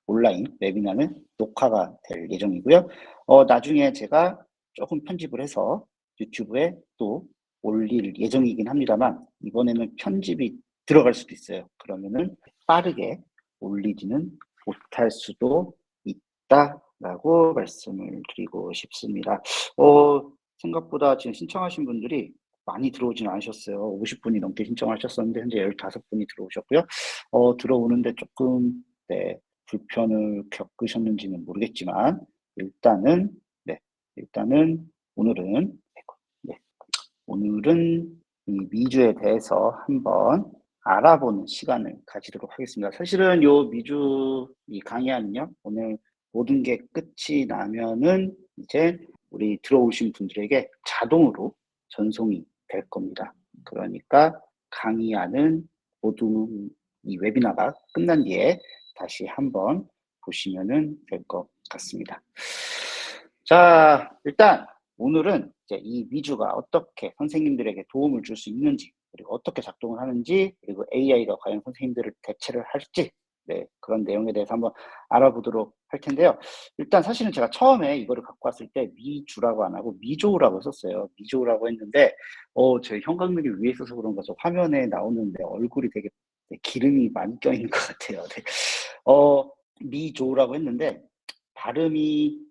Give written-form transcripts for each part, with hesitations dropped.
온라인 웨비나는 녹화가 될 예정이고요. 나중에 제가 조금 편집을 해서 유튜브에 또 올릴 예정이긴 합니다만 이번에는 편집이 들어갈 수도 있어요. 그러면은 빠르게 올리지는 못할 수도 있다라고 말씀을 드리고 싶습니다. 생각보다 지금 신청하신 분들이 많이 들어오진 않으셨어요. 50분이 넘게 신청하셨었는데 현재 15분이 들어오셨고요. 들어오는데 조금 네, 불편을 겪으셨는지는 모르겠지만 일단은 네, 일단은 오늘은 네, 오늘은 이 미주에 대해서 한번 알아보는 시간을 가지도록 하겠습니다. 사실은 요 미주 이 강의하는요, 오늘 모든 게 끝이 나면은 이제 우리 들어오신 분들에게 자동으로 전송이 될 겁니다. 그러니까 강의하는 모두 이 웨비나가 끝난 뒤에 다시 한번 보시면은 될 것 같습니다. 자, 일단 오늘은 이제 이 미주가 어떻게 선생님들에게 도움을 줄 수 있는지, 그리고 어떻게 작동을 하는지, 그리고 AI가 과연 선생님들을 대체를 할지, 네, 그런 내용에 대해서 한번 알아보도록 할 텐데요. 일단 사실은 제가 처음에 이거를 갖고 왔을 때 미주라고 안 하고 미조라고 썼어요. 미조라고 했는데, 제 형광등이 위에 있어서 그런가 저 화면에 나오는데 얼굴이 되게 기름이 많이 껴있는 것 같아요. 네. 미조라고 했는데, 발음이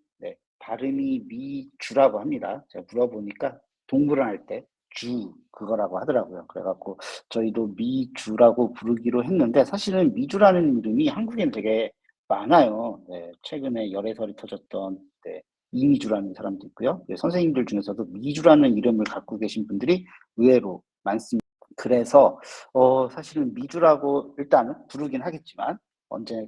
발음이 미주라고 합니다. 제가 물어보니까 동물을 할 때 주 그거라고 하더라고요. 그래갖고 저희도 미주라고 부르기로 했는데 사실은 미주라는 이름이 한국에는 되게 많아요. 네, 최근에 열애설이 터졌던 네, 이미주라는 사람도 있고요. 네, 선생님들 중에서도 미주라는 이름을 갖고 계신 분들이 의외로 많습니다. 그래서 사실은 미주라고 일단은 부르긴 하겠지만 언제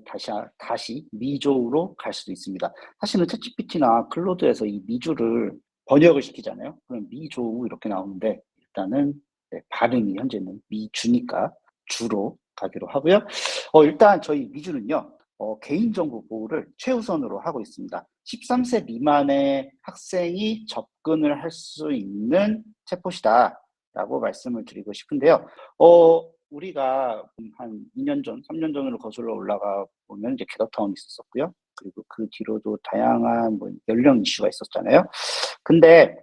다시 미조로 갈 수도 있습니다. 사실은 챗GPT나 클로드에서 이 미주를 번역을 시키잖아요. 그럼 미조 이렇게 나오는데 일단은 네, 발음이 현재는 미주니까 주로 가기로 하고요. 일단 저희 미주는요. 개인정보 보호를 최우선으로 하고 있습니다. 13세 미만의 학생이 접근을 할 수 있는 챗봇이다라고 말씀을 드리고 싶은데요. 우리가 한 2년 전, 3년 전으로 거슬러 올라가 보면 이제 겟업타운이 있었었고요. 그리고 그 뒤로도 다양한 뭐 연령 이슈가 있었잖아요. 근데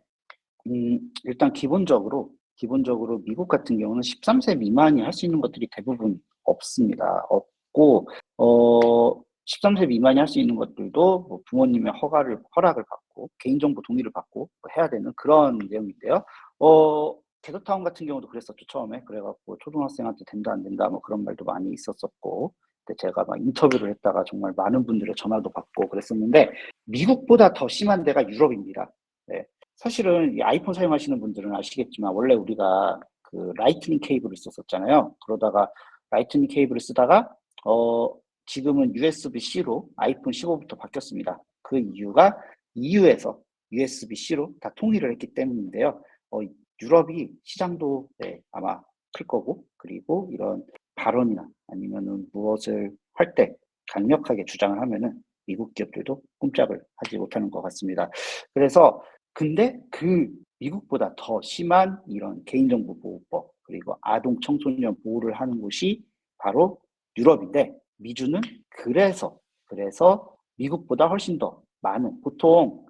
일단 기본적으로 미국 같은 경우는 13세 미만이 할 수 있는 것들이 대부분 없습니다. 없고 13세 미만이 할 수 있는 것들도 뭐 부모님의 허락을 받고 개인정보 동의를 받고 뭐 해야 되는 그런 내용인데요. 겟업타운 같은 경우도 그랬었죠, 처음에. 그래갖고 초등학생한테 된다 안 된다 뭐 그런 말도 많이 있었었고 근데 제가 막 인터뷰를 했다가 정말 많은 분들의 전화도 받고 그랬었는데 미국보다 더 심한 데가 유럽입니다. 네. 사실은 이 아이폰 사용하시는 분들은 아시겠지만 원래 우리가 그 라이트닝 케이블을 썼었잖아요. 그러다가 라이트닝 케이블을 쓰다가 지금은 USB-C로 아이폰 15부터 바뀌었습니다. 그 이유가 EU에서 USB-C로 다 통일을 했기 때문인데요. 유럽이 시장도 네, 아마 클 거고 그리고 이런 발언이나 아니면은 무엇을 할 때 강력하게 주장을 하면은 미국 기업들도 꼼짝을 하지 못하는 것 같습니다. 그래서 근데 그 미국보다 더 심한 이런 개인정보 보호법 그리고 아동 청소년 보호를 하는 곳이 바로 유럽인데 미주는 그래서 미국보다 훨씬 더 많은 보통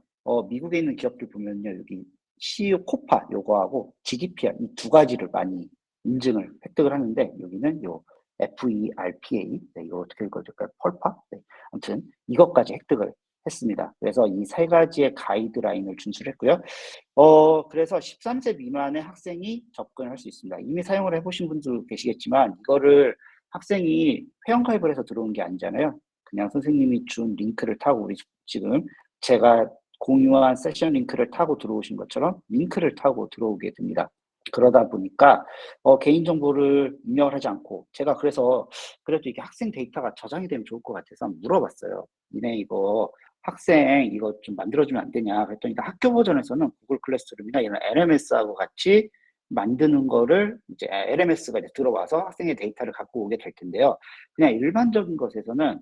미국에 있는 기업들 보면요 여기 CEO 코파 요거하고 GDPR 이 두 가지를 많이 인증을 획득을 하는데 여기는 요 FERPA 네, 이거 어떻게 읽어줄까요? 펄파? 네, 아무튼 이것까지 획득을 했습니다. 그래서 이 세 가지의 가이드라인을 준수했고요. 그래서 13세 미만의 학생이 접근할 수 있습니다. 이미 사용을 해보신 분도 계시겠지만 이거를 학생이 회원가입을 해서 들어온 게 아니잖아요. 그냥 선생님이 준 링크를 타고 우리 지금 제가 공유한 세션 링크를 타고 들어오신 것처럼 링크를 타고 들어오게 됩니다. 그러다 보니까 개인정보를 입력을 하지 않고 제가 그래서 그래도 이게 학생 데이터가 저장이 되면 좋을 것 같아서 물어봤어요. 니네 이거 학생 이거 좀 만들어주면 안 되냐 그랬더니 학교 버전에서는 구글 클래스룸이나 이런 LMS하고 같이 만드는 거를 이제 LMS가 이제 들어와서 학생의 데이터를 갖고 오게 될 텐데요. 그냥 일반적인 것에서는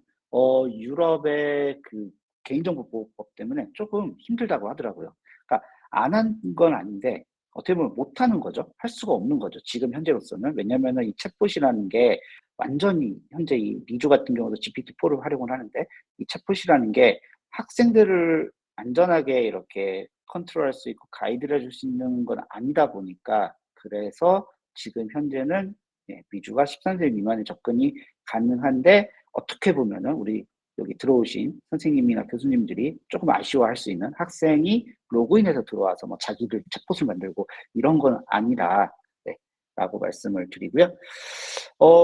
유럽의 그 개인정보 보호법 때문에 조금 힘들다고 하더라고요. 그러니까 안 한 건 아닌데 어떻게 보면 못하는 거죠. 할 수가 없는 거죠. 지금 현재로서는. 왜냐면은 이 챗봇이라는 게 완전히 현재 이 미주 같은 경우도 GPT-4를 활용을 하는데 이 챗봇이라는 게 학생들을 안전하게 이렇게 컨트롤할 수 있고 가이드를 해줄 수 있는 건 아니다 보니까 그래서 지금 현재는 예, 미주가 13세 미만의 접근이 가능한데 어떻게 보면은 우리 여기 들어오신 선생님이나 교수님들이 조금 아쉬워할 수 있는 학생이 로그인해서 들어와서 뭐 자기들 챗봇을 만들고 이런 건 아니라 네, 라고 말씀을 드리고요.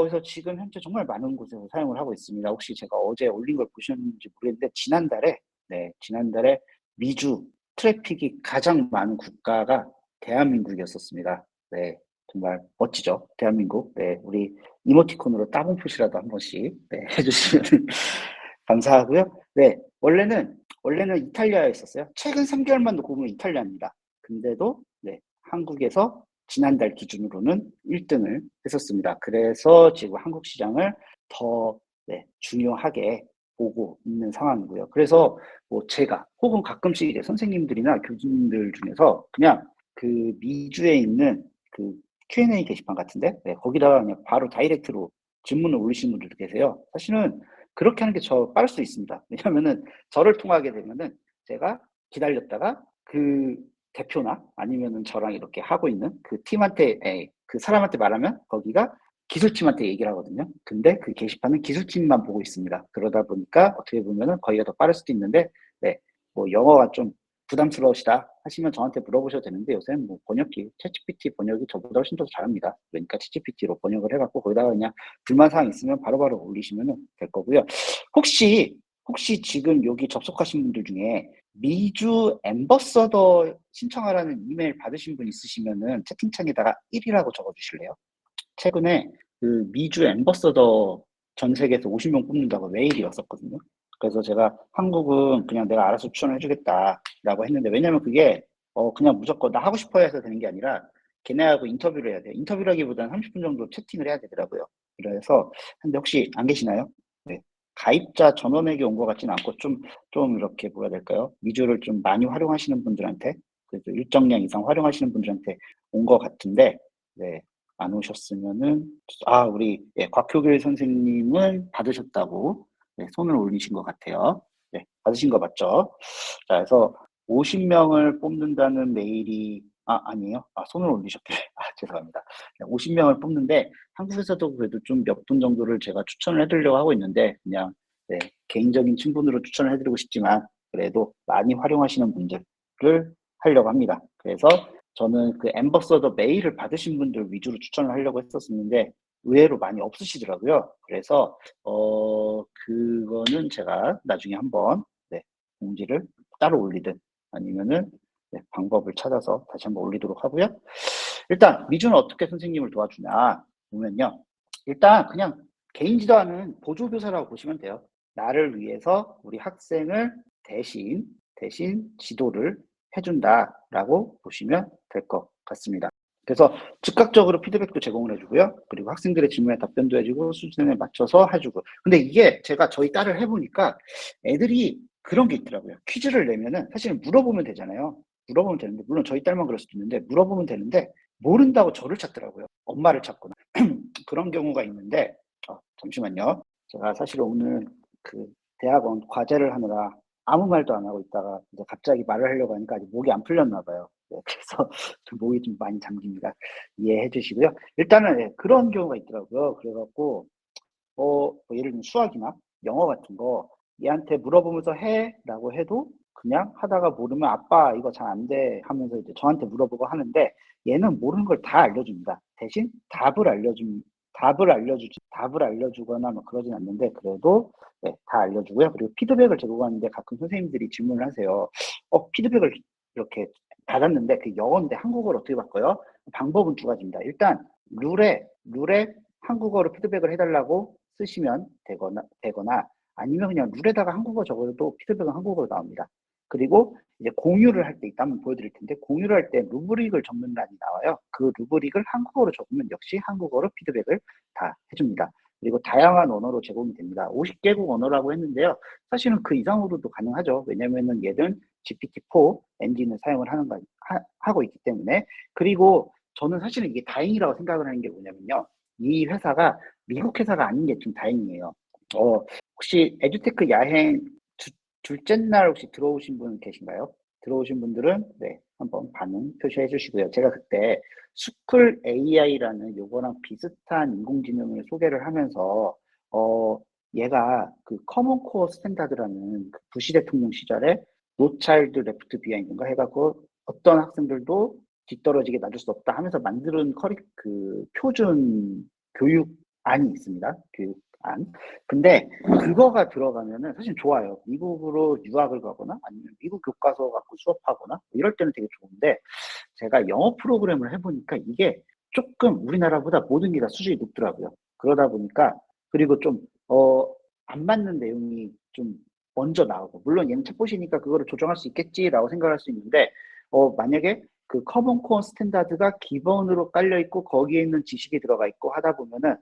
그래서 지금 현재 정말 많은 곳에서 사용을 하고 있습니다. 혹시 제가 어제 올린 걸 보셨는지 모르겠는데 지난달에 미주 트래픽이 가장 많은 국가가 대한민국이었었습니다. 네, 정말 멋지죠, 대한민국. 네, 우리 이모티콘으로 따봉 표시라도 한 번씩 네, 해주시면 감사하고요. 네, 원래는 이탈리아에 있었어요. 최근 3개월만 놓고 보면 이탈리아입니다. 근데도 네, 한국에서 지난달 기준으로는 1등을 했었습니다. 그래서 지금 한국 시장을 더 네, 중요하게 보고 있는 상황이고요. 그래서 뭐 제가 혹은 가끔씩 이제 선생님들이나 교수님들 중에서 그냥 그 미주에 있는 그 Q&A 게시판 같은데 네, 거기다가 그냥 바로 다이렉트로 질문을 올리시는 분들도 계세요. 사실은 그렇게 하는 게 저 빠를 수 있습니다. 왜냐면은 저를 통하게 되면은 제가 기다렸다가 그 대표나 아니면은 저랑 이렇게 하고 있는 그 팀한테 그 사람한테 말하면 거기가 기술팀한테 얘기를 하거든요. 근데 그 게시판은 기술팀만 보고 있습니다. 그러다 보니까 어떻게 보면은 거기가 더 빠를 수도 있는데 네, 뭐 영어가 좀 부담스러우시다 하시면 저한테 물어보셔도 되는데 요새는 뭐 번역기, 챗GPT 번역이 저보다 훨씬 더 잘합니다. 그러니까 챗GPT로 번역을 해갖고 거기다가 그냥 불만사항 있으면 바로바로 올리시면 될 거고요. 혹시 지금 여기 접속하신 분들 중에 미주 앰버서더 신청하라는 이메일 받으신 분 있으시면은 채팅창에다가 1이라고 적어주실래요? 최근에 그 미주 앰버서더 전 세계에서 50명 뽑는다고 메일이 왔었거든요. 그래서 제가 한국은 그냥 내가 알아서 추천해 주겠다라고 했는데 왜냐면 그게 그냥 무조건 나 하고 싶어 해서 되는 게 아니라 걔네하고 인터뷰를 해야 돼요. 인터뷰라기보다는 30분 정도 채팅을 해야 되더라고요. 그래서 근데 혹시 안 계시나요? 네. 가입자 전원에게 온 것 같지는 않고 좀 이렇게 뭐라 해야 될까요? 미주를 좀 많이 활용하시는 분들한테 그래도 일정량 이상 활용하시는 분들한테 온 것 같은데 네. 안 오셨으면은 우리 예, 곽효길 선생님은 받으셨다고 네, 손을 올리신 것 같아요. 네, 받으신 거 맞죠? 자, 그래서 50명을 뽑는다는 메일이 아니에요. 손을 올리셨길래 죄송합니다. 50명을 뽑는데 한국에서도 그래도 좀 몇 분 정도를 제가 추천을 해드리려고 하고 있는데 그냥 네, 개인적인 친분으로 추천을 해드리고 싶지만 그래도 많이 활용하시는 분들을 하려고 합니다. 그래서 저는 그 앰버서더 메일을 받으신 분들 위주로 추천을 하려고 했었는데 의외로 많이 없으시더라고요. 그래서 그거는 제가 나중에 한번 네, 공지를 따로 올리든 아니면은 네, 방법을 찾아서 다시 한번 올리도록 하고요. 일단 미주는 어떻게 선생님을 도와주냐 보면요. 일단 그냥 개인 지도하는 보조교사라고 보시면 돼요. 나를 위해서 우리 학생을 대신 지도를 해준다라고 보시면 될 것 같습니다. 그래서 즉각적으로 피드백도 제공을 해주고요. 그리고 학생들의 질문에 답변도 해주고 수준에 맞춰서 해주고. 근데 이게 제가 저희 딸을 해보니까 애들이 그런 게 있더라고요. 퀴즈를 내면은 사실은 물어보면 되잖아요. 물어보면 되는데 물론 저희 딸만 그럴 수도 있는데 물어보면 되는데 모른다고 저를 찾더라고요. 엄마를 찾거나 그런 경우가 있는데 잠시만요. 제가 사실 오늘 그 대학원 과제를 하느라 아무 말도 안 하고 있다가 이제 갑자기 말을 하려고 하니까 아직 목이 안 풀렸나 봐요. 네, 그래서 좀 목이 좀 많이 잠깁니다. 이해해 주시고요. 일단은 네, 그런 경우가 있더라고요. 그래갖고 뭐 예를 들면 수학이나 영어 같은 거 얘한테 물어보면서 해라고 해도 그냥 하다가 모르면 아빠 이거 잘 안 돼 하면서 이제 저한테 물어보고 하는데 얘는 모르는 걸 다 알려줍니다. 대신 답을 알려주거나 뭐 그러진 않는데 그래도 네, 다 알려주고요. 그리고 피드백을 제공하는데 가끔 선생님들이 질문을 하세요. 피드백을 이렇게 받았는데 그 영어인데 한국어로 어떻게 바꿔요? 방법은 두 가지입니다. 일단 룰에 한국어로 피드백을 해달라고 쓰시면 되거나 아니면 그냥 룰에다가 한국어 적어도 피드백은 한국어로 나옵니다. 그리고 이제 공유를 할 때 있다면 보여드릴 텐데 공유를 할 때 루브릭을 적는欄이 나와요. 그 루브릭을 한국어로 적으면 역시 한국어로 피드백을 다 해줍니다. 그리고 다양한 언어로 제공이 됩니다. 50개국 언어라고 했는데요. 사실은 그 이상으로도 가능하죠. 왜냐면은 얘는 GPT-4 엔진을 사용을 하고 있기 때문에. 그리고 저는 사실은 이게 다행이라고 생각을 하는 게 뭐냐면요. 이 회사가 미국 회사가 아닌 게 좀 다행이에요. 어, 혹시 에듀테크 야행 둘째 날 혹시 들어오신 분 계신가요? 들어오신 분들은 네, 한번 반응 표시해 주시고요. 제가 그때 스쿨 AI라는 요거랑 비슷한 인공지능을 소개를 하면서 어, 얘가 그 커먼 코어 스탠다드라는 그 부시 대통령 시절에 노 차일드 레프트 비하인드인가 해갖고 어떤 학생들도 뒤떨어지게 놔둘 수 없다 하면서 만드는 그 표준 교육안이 있습니다. 교육안. 근데 그거가 들어가면은 사실 좋아요. 미국으로 유학을 가거나 아니면 미국 교과서 갖고 수업하거나 뭐 이럴 때는 되게 좋은데 제가 영어 프로그램을 해보니까 이게 조금 우리나라보다 모든 게 다 수준이 높더라고요. 그러다 보니까 그리고 좀 안 맞는 내용이 좀 먼저 나오고 물론 얘는 챗봇이니까 그거를 조정할 수 있겠지라고 생각할 수 있는데 만약에 그 커먼 코어 스탠다드가 기본으로 깔려 있고 거기에 있는 지식이 들어가 있고 하다 보면은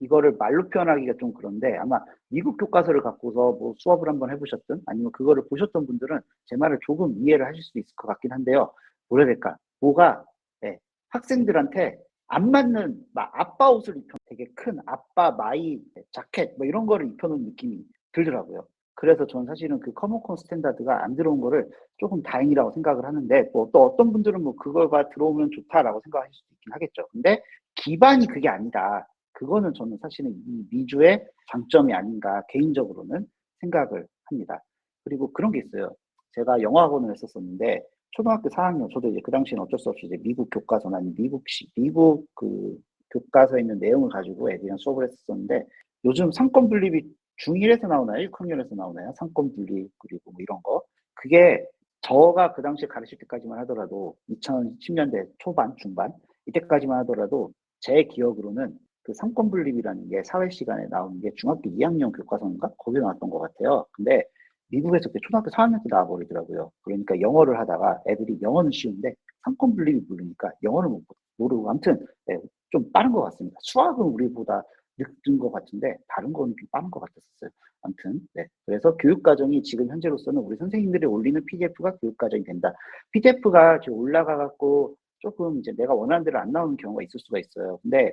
이거를 말로 표현하기가 좀 그런데 아마 미국 교과서를 갖고서 뭐 수업을 한번 해보셨든 아니면 그거를 보셨던 분들은 제 말을 조금 이해를 하실 수 있을 것 같긴 한데요. 뭐라 해야 될까? 뭐가 예, 학생들한테 안 맞는 막 아빠 옷을 입혀 되게 큰 아빠 마이 자켓 뭐 이런 거를 입혀놓은 느낌이 들더라고요. 그래서 저는 사실은 그 커먼콘 스탠다드가 안 들어온 거를 조금 다행이라고 생각을 하는데 뭐 또 어떤 분들은 뭐 그거가 들어오면 좋다라고 생각하실 수도 있긴 하겠죠. 근데 기반이 그게 아니다. 그거는 저는 사실은 이 미주의 장점이 아닌가 개인적으로는 생각을 합니다. 그리고 그런 게 있어요. 제가 영어학원을 했었었는데 초등학교 4학년 저도 이제 그 당시에는 어쩔 수 없이 이제 미국 교과서나 아니면 미국 그 교과서에 있는 내용을 가지고 애들이랑 수업을 했었는데 요즘 상권 분립이 중1에서 나오나요? 6학년에서 나오나요? 상권 분립 그리고 뭐 이런 거. 그게 저가 그 당시에 가르칠 때까지만 하더라도 2010년대 초반, 중반 이때까지만 하더라도 제 기억으로는 그 상권 분립이라는 게 사회 시간에 나오는 게 중학교 2학년 교과서인가? 거기에 나왔던 것 같아요. 근데 미국에서 그게 초등학교 4학년 때 나와버리더라고요. 그러니까 영어를 하다가 애들이 영어는 쉬운데 상권 분립이 모르니까 영어를 모르고 아무튼 네, 좀 빠른 것 같습니다. 수학은 우리보다 늦은 것 같은데 다른 거는 좀 빠른 것 같았어요. 아무튼 네. 그래서 교육 과정이 지금 현재로서는 우리 선생님들이 올리는 PDF가 교육 과정이 된다. PDF가 지금 올라가 갖고 조금 이제 내가 원하는 대로 안 나오는 경우가 있을 수가 있어요. 근데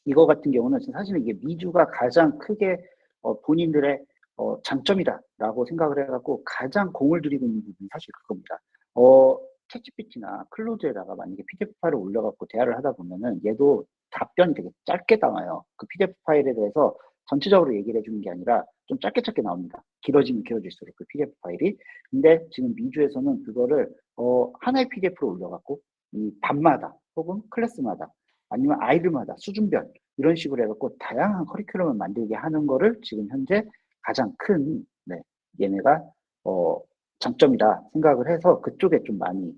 이거 같은 경우는 사실은 이게 미주가 가장 크게 본인들의 장점이다라고 생각을 해갖고 가장 공을 들이고 있는 부분이 사실 그겁니다. 챗GPT나 클로드에다가 만약에 PDF 파일을 올려갖고 대화를 하다 보면은 얘도 답변이 되게 짧게 나와요. 그 PDF 파일에 대해서 전체적으로 얘기를 해주는 게 아니라 좀 짧게 짧게 나옵니다. 길어지면 길어질수록 그 PDF 파일이. 근데 지금 미주에서는 그거를 하나의 PDF로 올려갖고 이 반마다 혹은 클래스마다 아니면 아이들마다 수준별 이런 식으로 해갖고 다양한 커리큘럼을 만들게 하는 거를 지금 현재 가장 큰 네, 얘네가 장점이다 생각을 해서 그쪽에 좀 많이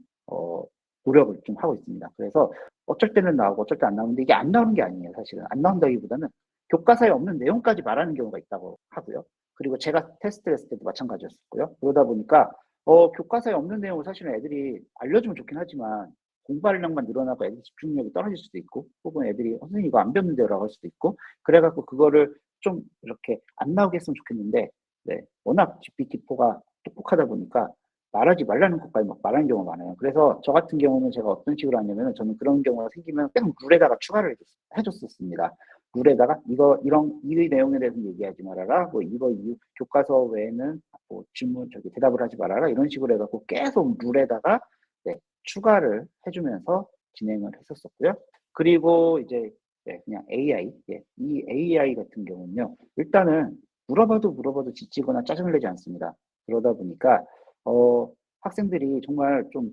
노력을 좀 하고 있습니다. 그래서 어쩔 때는 나오고 어쩔 때 안 나오는데 이게 안 나오는 게 아니에요. 사실은 안 나온다기보다는 교과서에 없는 내용까지 말하는 경우가 있다고 하고요. 그리고 제가 테스트를 했을 때도 마찬가지였고요. 그러다 보니까 교과서에 없는 내용을 사실은 애들이 알려주면 좋긴 하지만 공부하려면 늘어나고 애들 집중력이 떨어질 수도 있고 혹은 애들이 선생님 이거 안 배웠는데요라고 할 수도 있고 그래갖고 그거를 좀 이렇게 안 나오게 했으면 좋겠는데 네, 워낙 GPT-4가 똑똑하다 보니까 말하지 말라는 것까지 막 말하는 경우가 많아요. 그래서 저 같은 경우는 제가 어떤 식으로 하냐면 저는 그런 경우가 생기면 계속 룰에다가 추가를 해줬었습니다. 룰에다가 이 내용에 대해서 얘기하지 말아라. 뭐 교과서 외에는 뭐 질문 대답을 하지 말아라. 이런 식으로 해갖고 계속 룰에다가 네, 추가를 해주면서 진행을 했었었고요. 그리고 이제 네, 그냥 AI, 예, 이 AI 같은 경우는요. 일단은 물어봐도 지치거나 짜증을 내지 않습니다. 그러다 보니까 학생들이 정말 좀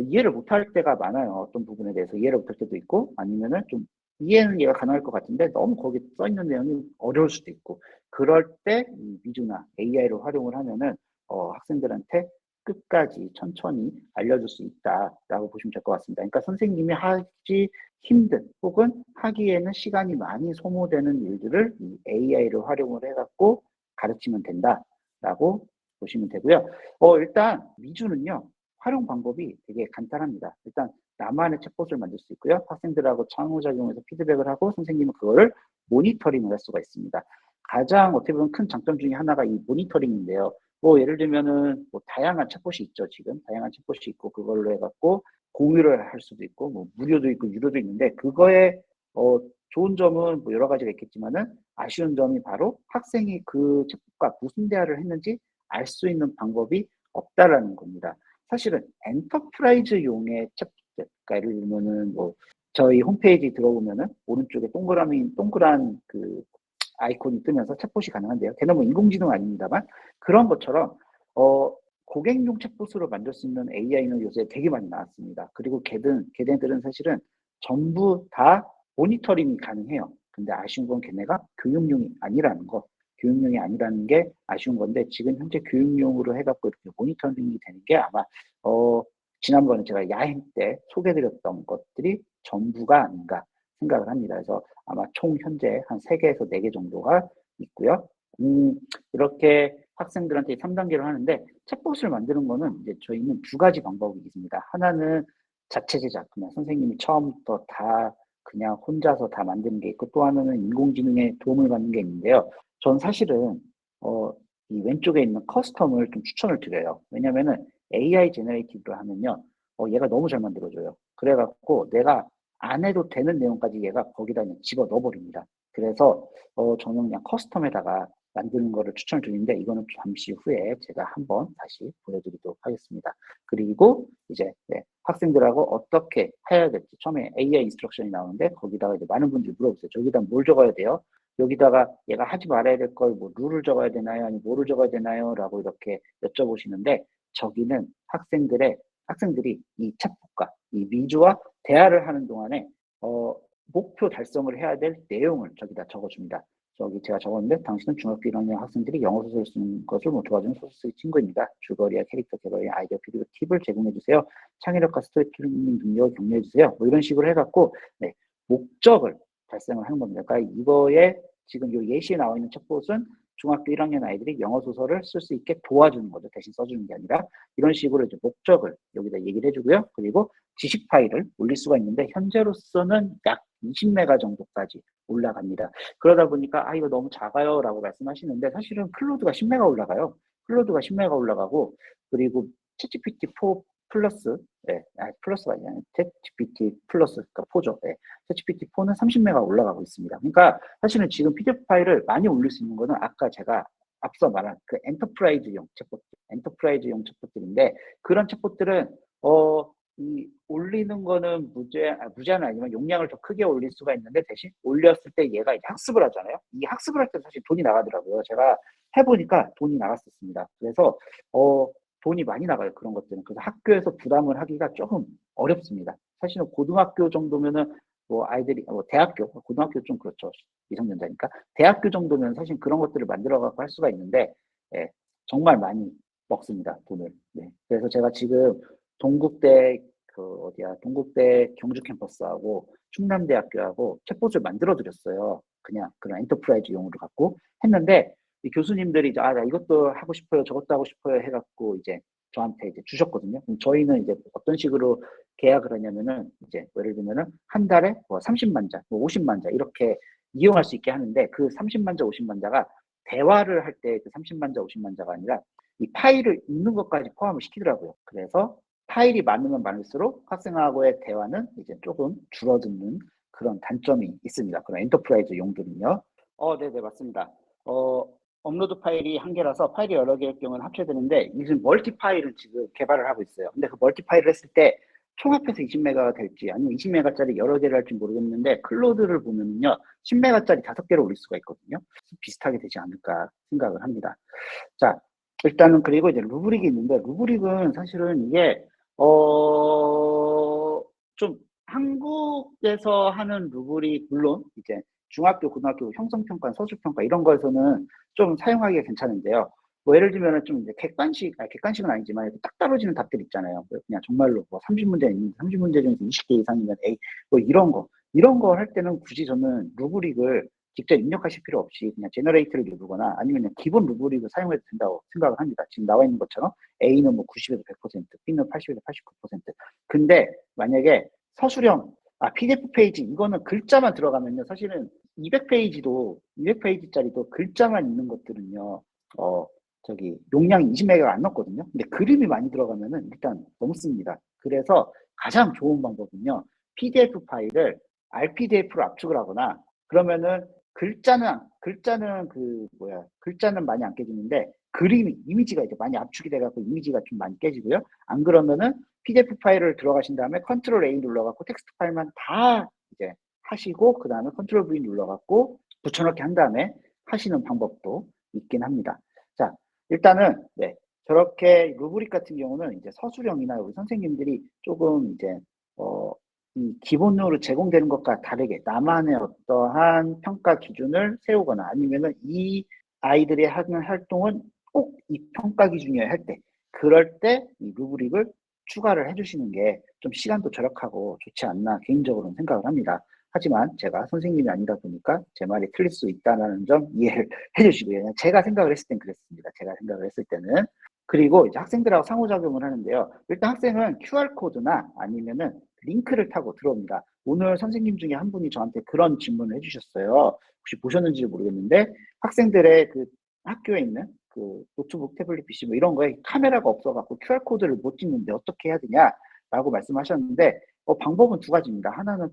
이해를 못할 때가 많아요. 어떤 부분에 대해서 이해를 못할 때도 있고 아니면은 좀 이해는 얘가 가능할 것 같은데 너무 거기 써 있는 내용이 어려울 수도 있고 그럴 때 미주나 AI를 활용을 하면은 학생들한테 끝까지 천천히 알려줄 수 있다라고 보시면 될 것 같습니다. 그러니까 선생님이 하기 힘든 혹은 하기에는 시간이 많이 소모되는 일들을 이 AI를 활용을 해갖고 가르치면 된다라고 보시면 되고요. 일단 미주는요 활용 방법이 되게 간단합니다. 일단 나만의 챗봇을 만들 수 있고요. 학생들하고 상호작용해서 피드백을 하고 선생님은 그거를 모니터링을 할 수가 있습니다. 가장 어떻게 보면 큰 장점 중에 하나가 이 모니터링인데요. 뭐 예를 들면은 뭐 다양한 챗봇이 있죠, 지금. 다양한 챗봇이 있고 그걸로 해갖고 공유를 할 수도 있고 뭐 무료도 있고 유료도 있는데 그거에 어 좋은 점은 뭐 여러 가지가 있겠지만은 아쉬운 점이 바로 학생이 그 챗봇과 무슨 대화를 했는지 알 수 있는 방법이 없다라는 겁니다. 사실은 엔터프라이즈용의 챗봇, 그러니까 예를 들면은 뭐 저희 홈페이지 들어보면은 오른쪽에 동그란 그 아이콘이 뜨면서 챗봇이 가능한데요. 걔는 뭐 인공지능 아닙니다만 그런 것처럼 어 고객용 챗봇으로 만들 수 있는 AI는 요새 되게 많이 나왔습니다. 그리고 걔네들은 사실은 전부 다 모니터링이 가능해요. 근데 아쉬운 건 걔네가 교육용이 아니라는 거. 교육용이 아니라는 게 아쉬운 건데 지금 현재 교육용으로 해갖고 이렇게 모니터링이 되는 게 아마 어 지난번에 제가 야행 때 소개드렸던 것들이 전부가 아닌가 생각을 합니다. 그래서 아마 총 현재 한 3개에서 4개 정도가 있고요. 이렇게 학생들한테 3단계로 하는데 챗봇을 만드는 거는 이제 저희는 두 가지 방법이 있습니다. 하나는 자체 제작, 그냥 선생님이 처음부터 다 그냥 혼자서 다 만드는 게 있고 또 하나는 인공지능의 도움을 받는 게 있는데요. 전 사실은 이 왼쪽에 있는 커스텀을 좀 추천을 드려요. 왜냐면은 AI 제너레이티브를 하면요. 얘가 너무 잘 만들어줘요. 그래갖고 내가 안 해도 되는 내용까지 얘가 거기다 그냥 집어 넣어버립니다. 그래서 저는 그냥 커스텀에다가 만드는 거를 추천을 드리는데 이거는 잠시 후에 제가 한번 다시 보여드리도록 하겠습니다. 그리고 이제 학생들하고 어떻게 해야 될지 처음에 AI 인스트럭션이 나오는데 거기다가 이제 많은 분들이 물어보세요. 저기다 뭘 적어야 돼요? 여기다가 얘가 하지 말아야 될 걸 뭐 룰을 적어야 되나요? 아니면 뭐를 적어야 되나요? 라고 이렇게 여쭤보시는데 저기는 학생들이 이 챗봇과 이 미주와 대화를 하는 동안에 목표 달성을 해야 될 내용을 저기다 적어줍니다. 저기 제가 적었는데 당신은 중학교 1학년 학생들이 영어 소설 쓰는 것을 뭐 도와주는 소설 쓰기 친구입니다. 줄거리와 캐릭터 개발의 아이디어 그리고 팁을 제공해 주세요. 창의력과 스토리텔링 능력을 격려해 주세요. 뭐 이런 식으로 해갖고 목적을 달성을 하는 겁니다. 그러니까 이거에 지금 요 예시에 나와 있는 챗봇은 중학교 1학년 아이들이 영어 소설을 쓸 수 있게 도와주는 거죠. 대신 써주는 게 아니라 이런 식으로 이제 목적을 여기다 얘기를 해주고요. 그리고 지식 파일을 올릴 수가 있는데 현재로서는 약 20메가 정도까지 올라갑니다. 그러다 보니까 이거 너무 작아요 라고 말씀하시는데 사실은 클로드가 10메가 올라가요. 클로드가 10메가 올라가고 그리고 챗GPT4 플러스 플러스가 아니라 챗GPT 플러스 그러니까 4죠. 챗GPT4는 30메가 올라가고 있습니다. 그러니까 사실은 지금 PDF 파일을 많이 올릴 수 있는 거는 아까 제가 앞서 말한 그 엔터프라이즈용 챗봇들인데 그런 챗봇들은 이 올리는 거는 무제한 아니면 용량을 더 크게 올릴 수가 있는데 대신 올렸을 때 얘가 이제 학습을 하잖아요. 이 학습을 할 때 사실 돈이 나가더라고요. 제가 해보니까 돈이 나갔었습니다. 그래서 돈이 많이 나가요. 그런 것들은. 그래서 학교에서 부담을 하기가 조금 어렵습니다. 사실은 고등학교 정도면은 뭐 아이들이 대학교, 고등학교 좀 그렇죠. 미성년자니까 대학교 정도면 사실 그런 것들을 만들어 갖고 할 수가 있는데 정말 많이 먹습니다. 돈을. 네. 그래서 제가 지금 동국대 동국대 경주 캠퍼스하고 충남대학교하고 챗봇을 만들어 드렸어요. 그냥 그런 엔터프라이즈용으로 갖고 했는데 이 교수님들이 이제 나 이것도 하고 싶어요, 저것도 하고 싶어요 해갖고 이제 저한테 이제 주셨거든요. 그럼 저희는 이제 어떤 식으로 계약을 하냐면은 이제 예를 들면은 한 달에 뭐 30만 자, 뭐 50만 자 이렇게 이용할 수 있게 하는데 그 30만 자, 50만 자가 대화를 할 때 그 30만 자, 50만 자가 아니라 이 파일을 읽는 것까지 포함을 시키더라고요. 그래서 파일이 많으면 많을수록 학생하고의 대화는 이제 조금 줄어드는 그런 단점이 있습니다. 그런 엔터프라이즈 용도는요. 네네, 맞습니다. 어, 업로드 파일이 한 개라서 파일이 여러 개일 경우는 합쳐되는데, 요즘 멀티 파일은 지금 개발을 하고 있어요. 근데 그 멀티 파일을 했을 때 총합해서 20메가가 될지 아니면 20메가짜리 여러 개를 할지 모르겠는데, 클로드를 보면요, 10메가짜리 5개를 올릴 수가 있거든요. 비슷하게 되지 않을까 생각을 합니다. 자, 일단은 그리고 이제 루브릭이 있는데, 루브릭은 사실은 이게 좀 한국에서 하는 루브릭 물론 이제 중학교, 고등학교 형성평가, 서술평가 이런 거에서는 좀 사용하기가 괜찮은데요. 뭐 예를 들면은 좀 이제 객관식은 아니지만 딱 떨어지는 답들 있잖아요. 그냥 정말로 뭐 30문제 있는데 30문제 중에서 20개 이상이면 A 뭐 이런 거 할 때는 굳이 저는 루브릭을 직접 입력하실 필요 없이 그냥 제너레이터를 누르거나 아니면 그냥 기본 루브릭을 사용해도 된다고 생각을 합니다. 지금 나와 있는 것처럼 A는 뭐 90에서 100%, B는 80에서 89%. 근데 만약에 서술형, PDF 페이지 이거는 글자만 들어가면요. 사실은 200페이지도 200페이지짜리도 글자만 있는 것들은요. 용량이 20메가가 안 넘거든요. 근데 그림이 많이 들어가면은 일단 너무 씁니다. 그래서 가장 좋은 방법은요. PDF 파일을 RPDF로 압축을 하거나 그러면은 글자는 많이 안 깨지는데 그림이 이미지가 이제 많이 압축이 돼 갖고 이미지가 좀 많이 깨지고요. 안 그러면은 PDF 파일을 들어가신 다음에 컨트롤 A 눌러 갖고 텍스트 파일만 다 이제 하시고 그다음에 컨트롤 V 눌러 갖고 붙여넣기 한 다음에 하시는 방법도 있긴 합니다. 자, 일단은 네. 저렇게 루브릭 같은 경우는 이제 서술형이나 우리 선생님들이 조금 이제 이 기본으로 제공되는 것과 다르게 나만의 어떠한 평가 기준을 세우거나 아니면은 이 아이들이 하는 활동은 꼭 이 평가 기준이어야 할 때, 그럴 때 이 루브릭을 추가를 해주시는 게 좀 시간도 절약하고 좋지 않나 개인적으로는 생각을 합니다. 하지만 제가 선생님이 아니다 보니까 제 말이 틀릴 수 있다는 점 이해를 해주시고요. 제가 생각을 했을 땐 그랬습니다. 제가 생각을 했을 때는. 그리고 이제 학생들하고 상호작용을 하는데요. 일단 학생은 QR코드나 아니면은 링크를 타고 들어옵니다. 오늘 선생님 중에 한 분이 저한테 그런 질문을 해주셨어요. 혹시 보셨는지 모르겠는데 학생들의 그 학교에 있는 그 노트북, 태블릿 PC 뭐 이런 거에 카메라가 없어갖고 QR코드를 못 찍는데 어떻게 해야 되냐라고 말씀하셨는데 방법은 두 가지입니다. 하나는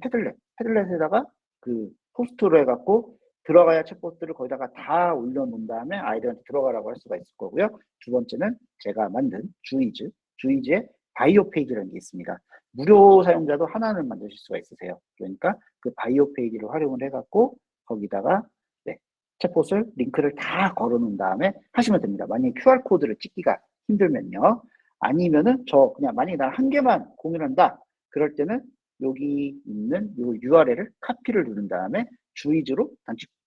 패들렛에다가 그 포스트로 해갖고 들어가야 챗봇들을 거기다가 다 올려놓은 다음에 아이들한테 들어가라고 할 수가 있을 거고요. 두 번째는 제가 만든 주이즈의 바이오 페이지라는 게 있습니다. 무료 사용자도 하나는 만드실 수가 있으세요. 그러니까 그 바이오 페이지를 활용을 해갖고 거기다가 네, 챗봇을 링크를 다 걸어놓은 다음에 하시면 됩니다. 만약에 QR코드를 찍기가 힘들면요. 아니면은 그냥 만약에 나 한 개만 공유한다. 그럴 때는 여기 있는 요 URL을 카피를 누른 다음에 주이즈로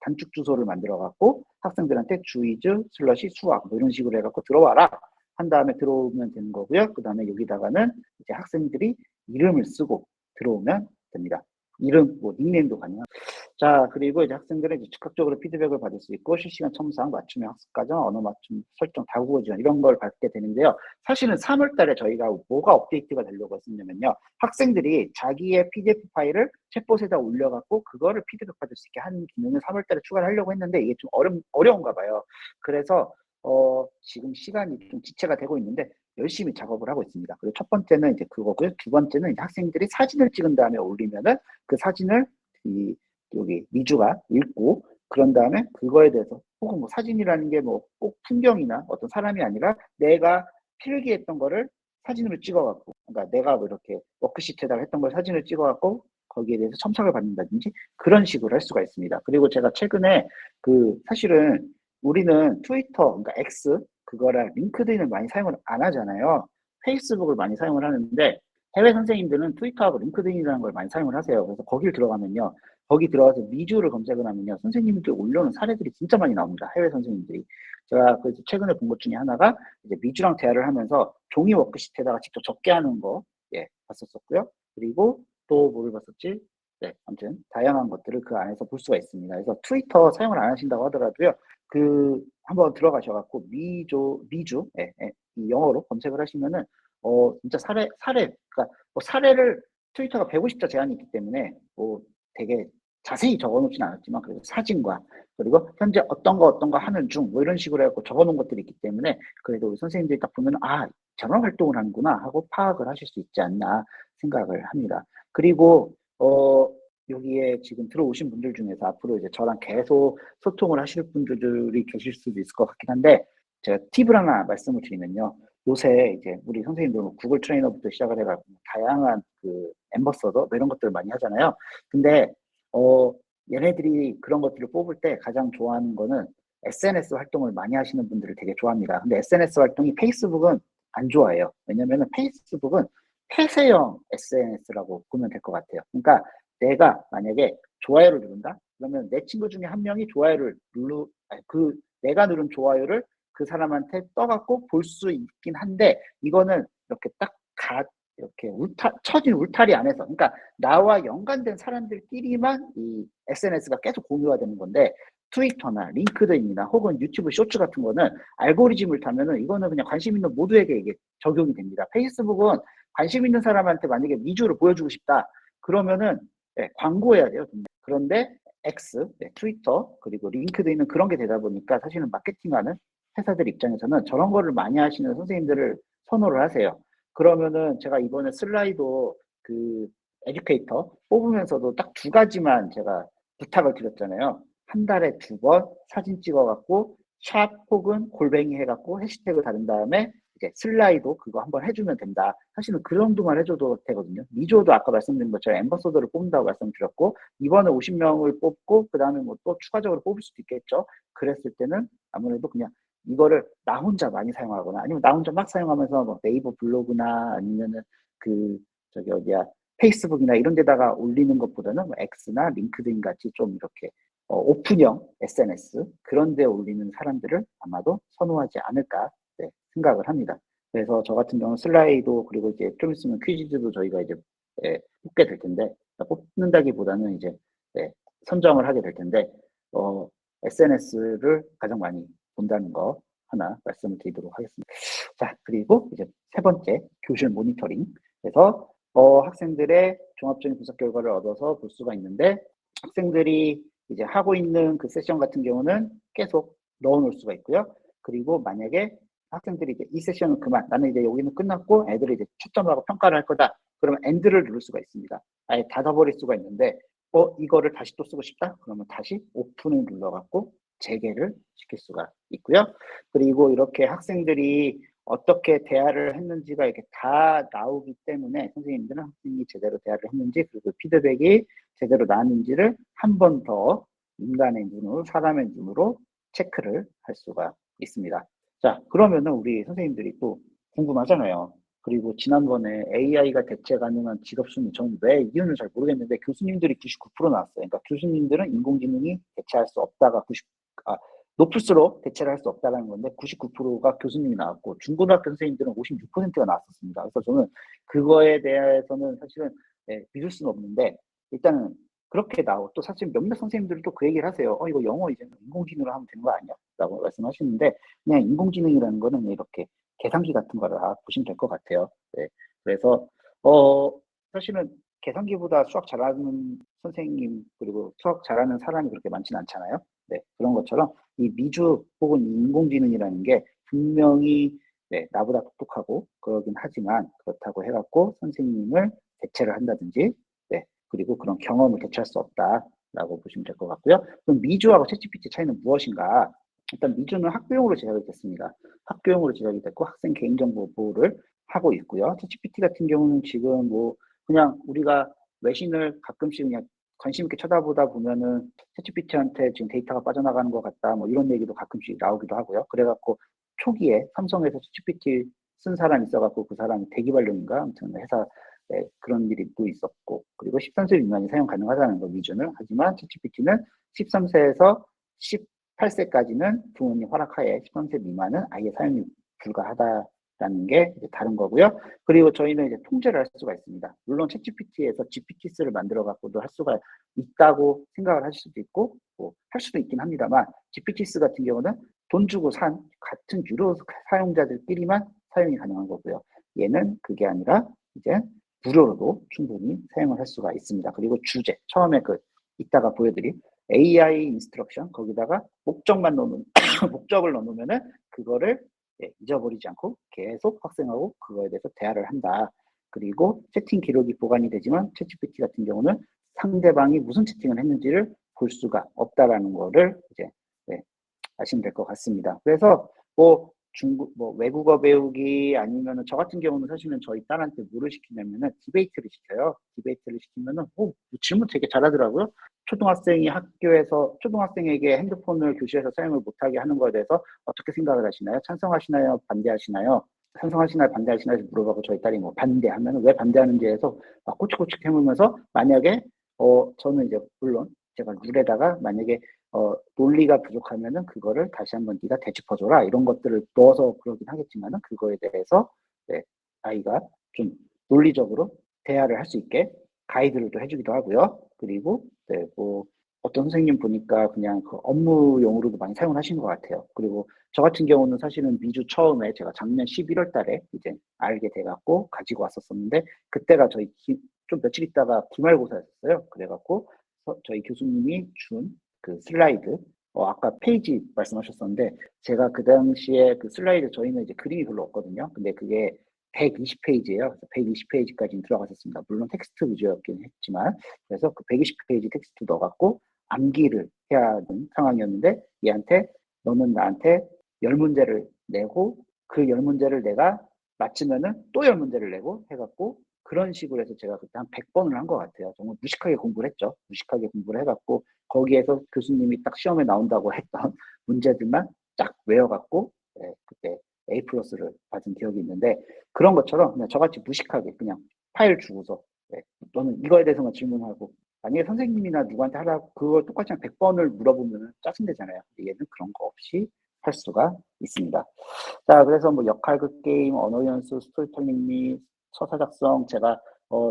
단축 주소를 만들어 갖고 학생들한테 주이즈 슬러시 수학 뭐 이런 식으로 해갖고 들어와라 한 다음에 들어오면 되는 거고요. 그 다음에 여기다가는 이제 학생들이 이름을 쓰고 들어오면 됩니다. 이름, 뭐 닉네임도 가능합니다. 자, 그리고 이제 학생들은 이제 즉각적으로 피드백을 받을 수 있고 실시간 첨삭, 맞춤형 학습 과정, 언어 맞춤 설정, 다국어 지원 이런 걸 받게 되는데요. 사실은 3월 달에 저희가 뭐가 업데이트가 되려고 했었냐면요. 학생들이 자기의 PDF 파일을 챗봇에다 올려갖고 그거를 피드백 받을 수 있게 하는 기능을 3월 달에 추가를 하려고 했는데 이게 좀 어려운가 봐요. 그래서 지금 시간이 좀 지체가 되고 있는데 열심히 작업을 하고 있습니다. 그리고 첫 번째는 이제 그거고요. 두 번째는 이제 학생들이 사진을 찍은 다음에 올리면은 그 사진을 여기 미주가 읽고 그런 다음에 그거에 대해서 혹은 뭐 사진이라는 게 뭐 꼭 풍경이나 어떤 사람이 아니라 내가 필기했던 거를 사진으로 찍어갖고 그러니까 내가 뭐 이렇게 워크시트에다가 했던 걸 사진을 찍어갖고 거기에 대해서 첨삭을 받는다든지 그런 식으로 할 수가 있습니다. 그리고 제가 최근에 사실은 우리는 트위터, 그러니까 X 그거랑 링크드인을 많이 사용을 안 하잖아요. 페이스북을 많이 사용을 하는데 해외 선생님들은 트위터하고 링크드인이라는 걸 많이 사용을 하세요. 그래서 거길 들어가면요. 거기 들어가서 미주를 검색을 하면요. 선생님들 올려놓은 사례들이 진짜 많이 나옵니다. 해외 선생님들이. 제가 그래서 최근에 본 것 중에 하나가 이제 미주랑 대화를 하면서 종이 워크시트에다가 직접 적게 하는 거, 예, 봤었었고요. 그리고 또 뭐를 봤었지? 네, 아무튼 다양한 것들을 그 안에서 볼 수가 있습니다. 그래서 트위터 사용을 안 하신다고 하더라도요. 한번 들어가셔갖고 미주, 예, 예, 이 영어로 검색을 하시면은 진짜 그러니까 뭐 사례를 트위터가 150자 제한이 있기 때문에 뭐 되게 자세히 적어놓진 않았지만 그래도 사진과 그리고 현재 어떤 거 하는 중 뭐 이런 식으로 해갖고 적어놓은 것들이 있기 때문에 그래도 우리 선생님들이 딱 보면 저런 활동을 하는구나 하고 파악을 하실 수 있지 않나 생각을 합니다. 그리고 여기에 지금 들어오신 분들 중에서 앞으로 이제 저랑 계속 소통을 하실 분들이 계실 수도 있을 것 같긴 한데 제가 팁을 하나 말씀을 드리면요. 요새 이제 우리 선생님들 구글 트레이너부터 시작을 해가지고 다양한 엠버서더 뭐 이런 것들을 많이 하잖아요. 근데 얘네들이 그런 것들을 뽑을 때 가장 좋아하는 거는 SNS 활동을 많이 하시는 분들을 되게 좋아합니다. 근데 SNS 활동이 페이스북은 안 좋아해요. 왜냐면은 페이스북은 폐쇄형 SNS라고 보면 될 것 같아요. 그러니까 내가 만약에 좋아요를 누른다? 그러면 내 친구 중에 한 명이 내가 누른 좋아요를 그 사람한테 떠갖고 볼 수 있긴 한데, 이거는 이렇게 이렇게 처진 울타리 안에서, 그러니까 나와 연관된 사람들끼리만 이 SNS가 계속 공유가 되는 건데, 트위터나 링크드인이나 혹은 유튜브 쇼츠 같은 거는 알고리즘을 타면은 이거는 그냥 관심 있는 모두에게 이게 적용이 됩니다. 페이스북은 관심 있는 사람한테 만약에 위주로 보여주고 싶다. 그러면은 광고해야 돼요. 그런데 X, 트위터, 그리고 링크드인은 그런 게 되다 보니까 사실은 마케팅하는 회사들 입장에서는 저런 거를 많이 하시는 선생님들을 선호를 하세요. 그러면은 제가 이번에 슬라이도 그 에듀케이터 뽑으면서도 딱 두 가지만 제가 부탁을 드렸잖아요. 한 달에 두 번 사진 찍어갖고 샵 혹은 골뱅이 해갖고 해시태그 다른 다음에 이제 슬라이도 그거 한번 해주면 된다. 사실은 그 정도만 해줘도 되거든요. 미조도 아까 말씀드린 것처럼 엠버서더를 뽑는다고 말씀드렸고 이번에 50명을 뽑고 그 다음에 뭐 또 추가적으로 뽑을 수도 있겠죠. 그랬을 때는 아무래도 그냥 이거를 나 혼자 많이 사용하거나 아니면 나 혼자 막 사용하면서 뭐 네이버 블로그나 아니면은 그 저기 어디야 페이스북이나 이런 데다가 올리는 것보다는 뭐 X나 링크드인 같이 좀 이렇게 오픈형 SNS 그런 데 올리는 사람들을 아마도 선호하지 않을까 네, 생각을 합니다. 그래서 저 같은 경우는 슬라이도 그리고 이제 좀 있으면 퀴즈도 저희가 이제 뽑게 될 텐데 뽑는다기보다는 이제 선정을 하게 될 텐데 SNS를 가장 많이 본다는 거 하나 말씀을 드리도록 하겠습니다. 자, 그리고 이제 세 번째 교실 모니터링. 그래서 학생들의 종합적인 분석 결과를 얻어서 볼 수가 있는데 학생들이 이제 하고 있는 그 세션 같은 경우는 계속 넣어 놓을 수가 있고요. 그리고 만약에 학생들이 이제 이 세션은 그만, 나는 이제 여기는 끝났고 애들이 이제 초점하고 평가를 할 거다. 그러면 엔드를 누를 수가 있습니다. 아예 닫아버릴 수가 있는데 이거를 다시 또 쓰고 싶다? 그러면 다시 오픈을 눌러갖고 재개를 시킬 수가 있고요. 그리고 이렇게 학생들이 어떻게 대화를 했는지가 이렇게 다 나오기 때문에 선생님들은 학생이 제대로 대화를 했는지 그리고 피드백이 제대로 나왔는지를 한 번 더 인간의 눈으로 사람의 눈으로 체크를 할 수가 있습니다. 자, 그러면은 우리 선생님들이 또 궁금하잖아요. 그리고 지난번에 AI가 대체 가능한 직업 순위, 저는 왜 이유는 잘 모르겠는데 교수님들이 99% 나왔어요. 그러니까 교수님들은 인공지능이 대체할 수 없다가 높을수록 대체를 할 수 없다는 건데 99%가 교수님이 나왔고 중고등학교 선생님들은 56%가 나왔었습니다. 그래서 저는 그거에 대해서는 사실은 믿을 수는 없는데 일단은 그렇게 나오고 또 사실 몇몇 선생님들도 그 얘기를 하세요. 이거 영어 이제 인공지능으로 하면 되는 거 아니야? 라고 말씀하시는데 그냥 인공지능이라는 거는 이렇게 계산기 같은 거라 보시면 될 것 같아요. 네. 그래서 사실은 계산기보다 수학 잘하는 선생님 그리고 수학 잘하는 사람이 그렇게 많지는 않잖아요. 네, 그런 것처럼 이 미주 혹은 인공지능이라는 게 분명히 나보다 똑똑하고 그러긴 하지만 그렇다고 해갖고 선생님을 대체를 한다든지 그리고 그런 경험을 대체할 수 없다라고 보시면 될 것 같고요. 그럼 미주하고 챗GPT 차이는 무엇인가? 일단 미주는 학교용으로 제작이 됐습니다. 학교용으로 제작이 됐고 학생 개인정보 보호를 하고 있고요. 챗GPT 같은 경우는 지금 뭐 그냥 우리가 외신을 가끔씩 그냥 관심 있게 쳐다보다 보면은 챗GPT한테 지금 데이터가 빠져나가는 것 같다 뭐 이런 얘기도 가끔씩 나오기도 하고요. 그래갖고 초기에 삼성에서 챗GPT 쓴 사람이 있어갖고 그 사람이 대기발령인가 아무튼 회사 그런 일이 또 있었고 그리고 13세 미만이 사용 가능하다는 거 기준을 하지만 챗GPT는 13세에서 18세까지는 부모님 허락하에 13세 미만은 아예 사용이 불가하다라는 게 이제 다른 거고요. 그리고 저희는 이제 통제를 할 수가 있습니다. 물론 챗GPT에서 GPT스를 만들어 갖고도 할 수가 있다고 생각을 하실 수도 있고 뭐 할 수도 있긴 합니다만 GPT스 같은 경우는 돈 주고 산 같은 유료 사용자들끼리만 사용이 가능한 거고요. 얘는 그게 아니라 이제 무료로도 충분히 사용을 할 수가 있습니다. 그리고 주제, 처음에 이따가 보여드릴 AI 인스트럭션, 거기다가 목적만 넣으면, 목적을 넣어놓으면은 그거를 잊어버리지 않고 계속 학생하고 그거에 대해서 대화를 한다. 그리고 채팅 기록이 보관이 되지만 챗GPT 같은 경우는 상대방이 무슨 채팅을 했는지를 볼 수가 없다라는 거를 이제 아시면 될 것 같습니다. 그래서 뭐 외국어 배우기 아니면은 저 같은 경우는 사실은 저희 딸한테 뭐를 시키냐면은 디베이트를 시켜요. 디베이트를 시키면은 질문 되게 잘하더라고요. 초등학생에게 핸드폰을 교실에서 사용을 못하게 하는 거에 대해서 어떻게 생각을 하시나요? 찬성하시나요? 반대하시나요? 찬성하시나요? 반대하시나요? 물어보고 저희 딸이 뭐 반대하면 왜 반대하는지 해서 막 꼬치꼬치 해물면서 만약에 저는 이제 물론 제가 룰에다가 만약에 논리가 부족하면은 그거를 다시 한번 네가 되짚어줘라 이런 것들을 넣어서 그러긴 하겠지만은 그거에 대해서 아이가 좀 논리적으로 대화를 할 수 있게 가이드를 또 해주기도 하고요. 그리고 뭐 어떤 선생님 보니까 그냥 그 업무용으로도 많이 사용을 하시는 것 같아요. 그리고 저 같은 경우는 사실은 미주 처음에 제가 작년 11월 달에 이제 알게 돼갖고 가지고 왔었었는데 그때가 저희 좀 며칠 있다가 기말고사였어요. 그래갖고 저희 교수님이 준 그 슬라이드 아까 페이지 말씀하셨었는데 제가 그 당시에 그 슬라이드 저희는 이제 그림이 별로 없거든요. 근데 그게 120페이지예요. 120페이지까지는 들어갔었습니다. 물론 텍스트 위주였긴 했지만 그래서 그 120페이지 텍스트 넣어 갖고 암기를 해야 하는 상황이었는데 얘한테 "너는 나한테 10문제를 내고 그 10문제를 내가 맞추면은 또 10문제를 내고." 해 갖고 그런 식으로 해서 제가 그때 한 100번을 한 것 같아요. 정말 무식하게 공부를 했죠. 무식하게 공부를 해 갖고 거기에서 교수님이 딱 시험에 나온다고 했던 문제들만 쫙 외워 갖고 그때 A+를 받은 기억이 있는데 그런 것처럼 그냥 저같이 무식하게 그냥 파일 주고서 "너는 이거에 대해서만 질문하고" 만약에 선생님이나 누구한테 하라고 그걸 똑같이 한 100번을 물어보면은 짜증내잖아요. 근데 얘는 그런 거 없이 할 수가 있습니다. 자, 그래서 뭐 역할극 게임, 언어 연수, 스토리텔링 및 서사 작성 제가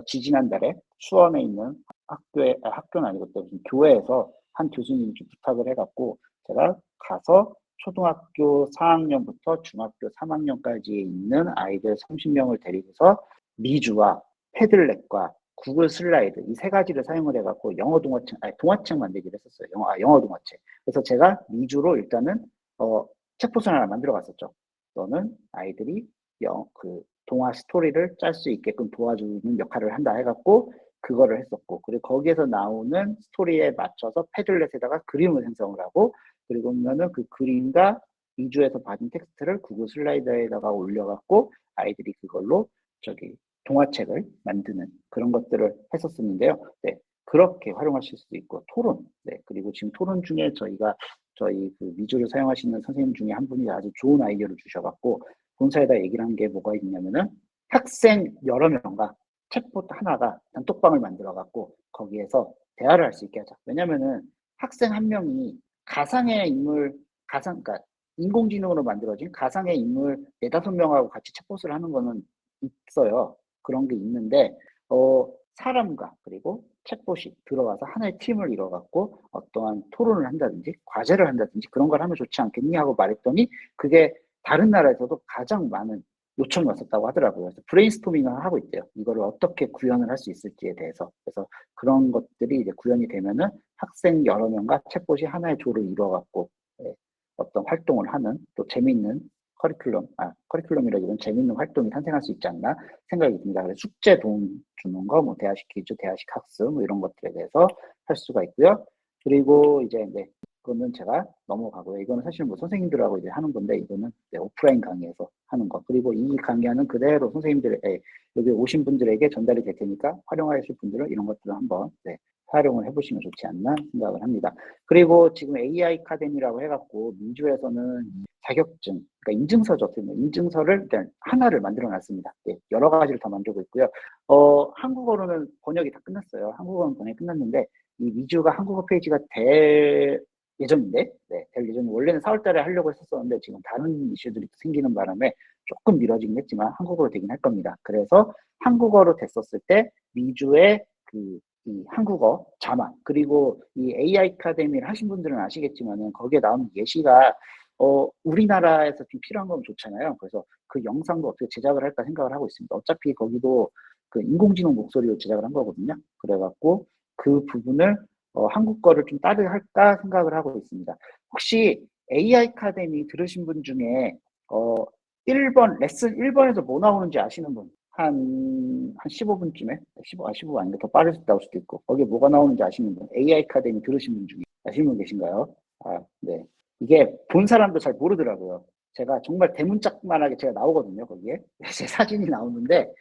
지지난달에 수원에 있는 학교는 아니고 그때 무슨 교회에서 한 교수님이 좀 부탁을 해 갖고 제가 가서 초등학교 4학년부터 중학교 3학년까지에 있는 아이들 30명을 데리고서 미주와 패들렛과 구글 슬라이드 이 세 가지를 사용을 해 갖고 영어 동화책 동화책 만들기를 했었어요. 영어 동화책. 그래서 제가 미주로 일단은 책포스를 하나 만들어 갔었죠. "너는 아이들이 그 동화 스토리를 짤 수 있게끔 도와주는 역할을 한다." 해 갖고 그거를 했었고 그리고 거기에서 나오는 스토리에 맞춰서 패들렛에다가 그림을 생성을 하고 그리고면은 그 그림과 미주에서 받은 텍스트를 구글 슬라이드에다가 올려 갖고 아이들이 그걸로 저기 동화책을 만드는 그런 것들을 했었었는데요. 네. 그렇게 활용하실 수도 있고 토론. 네. 그리고 지금 토론 중에 저희 그 미주를 사용하시는 선생님 중에 한 분이 아주 좋은 아이디어를 주셔 갖고 본사에다 얘기를 한 게 뭐가 있냐면은 학생 여러 명과 챗봇 하나가 단톡방을 만들어 갖고 거기에서 대화를 할 수 있게 하자. 왜냐면은 학생 한 명이 가상의 인물 그러니까 인공지능으로 만들어진 가상의 인물 4-5 명하고 같이 챗봇을 하는 거는 있어요. 그런 게 있는데 사람과 그리고 챗봇이 들어와서 하나의 팀을 이뤄 갖고 어떠한 토론을 한다든지 과제를 한다든지 "그런 걸 하면 좋지 않겠니?" 하고 말했더니 그게 다른 나라에서도 가장 많은 요청이 왔었다고 하더라고요. 그래서 브레인스토밍을 하고 있대요. 이거를 어떻게 구현을 할 수 있을지에 대해서. 그래서 그런 것들이 이제 구현이 되면은 학생 여러 명과 챗봇이 하나의 조를 이뤄 갖고 어떤 활동을 하는 또 재미있는 커리큘럼이라기보다는 재미있는 활동이 탄생할 수 있지 않나 생각이 듭니다. 그래서 숙제 도움 주는 거, 뭐 대화식 퀴즈, 대화식 학습 뭐 이런 것들에 대해서 할 수가 있고요. 그리고 이제 그거는 제가 넘어가고요. 이거는 사실 뭐 선생님들하고 이제 하는 건데 이거는 오프라인 강의에서 하는 거. 그리고 이 강의는 그대로 여기 오신 분들에게 전달이 될 테니까 활용하실 분들은 이런 것들을 한번 활용을 해보시면 좋지 않나 생각을 합니다. 그리고 지금 AI 카데미라고 해갖고 민주에서는 자격증, 그러니까 인증서죠. 인증서를 일단 하나를 만들어 놨습니다. 여러 가지를 다 만들고 있고요. 한국어로는 번역이 다 끝났어요. 한국어는 번역이 끝났는데 이 미주가 한국어 페이지가 될 예정인데, 될 예정이 원래는 4월 달에 하려고 했었었는데 지금 다른 이슈들이 생기는 바람에 조금 미뤄지긴 했지만 한국어로 되긴 할 겁니다. 그래서 한국어로 됐었을 때 미주의 이 한국어 자막 그리고 이 AI 카데미를 하신 분들은 아시겠지만은 거기에 나오는 예시가 우리나라에서 좀 필요한 건 좋잖아요. 그래서 그 영상도 어떻게 제작을 할까 생각을 하고 있습니다. 어차피 거기도 그 인공지능 목소리로 제작을 한 거거든요. 그래 갖고 그 부분을 한국 거를 좀 따르할까 생각을 하고 있습니다. 혹시 AI 카데미 들으신 분 중에 1번 레슨 1번에서 뭐 나오는지 아시는 분? 한 15분쯤에 15 아닌가 더 빠를 수도 나올 수도 있고 거기에 뭐가 나오는지 아시는 분? AI 카데미 들으신 분 중에 아시는 분 계신가요? 네. 이게 본 사람도 잘 모르더라고요. 제가 정말 대문짝만하게 제가 나오거든요, 거기에. 제 사진이 나오는데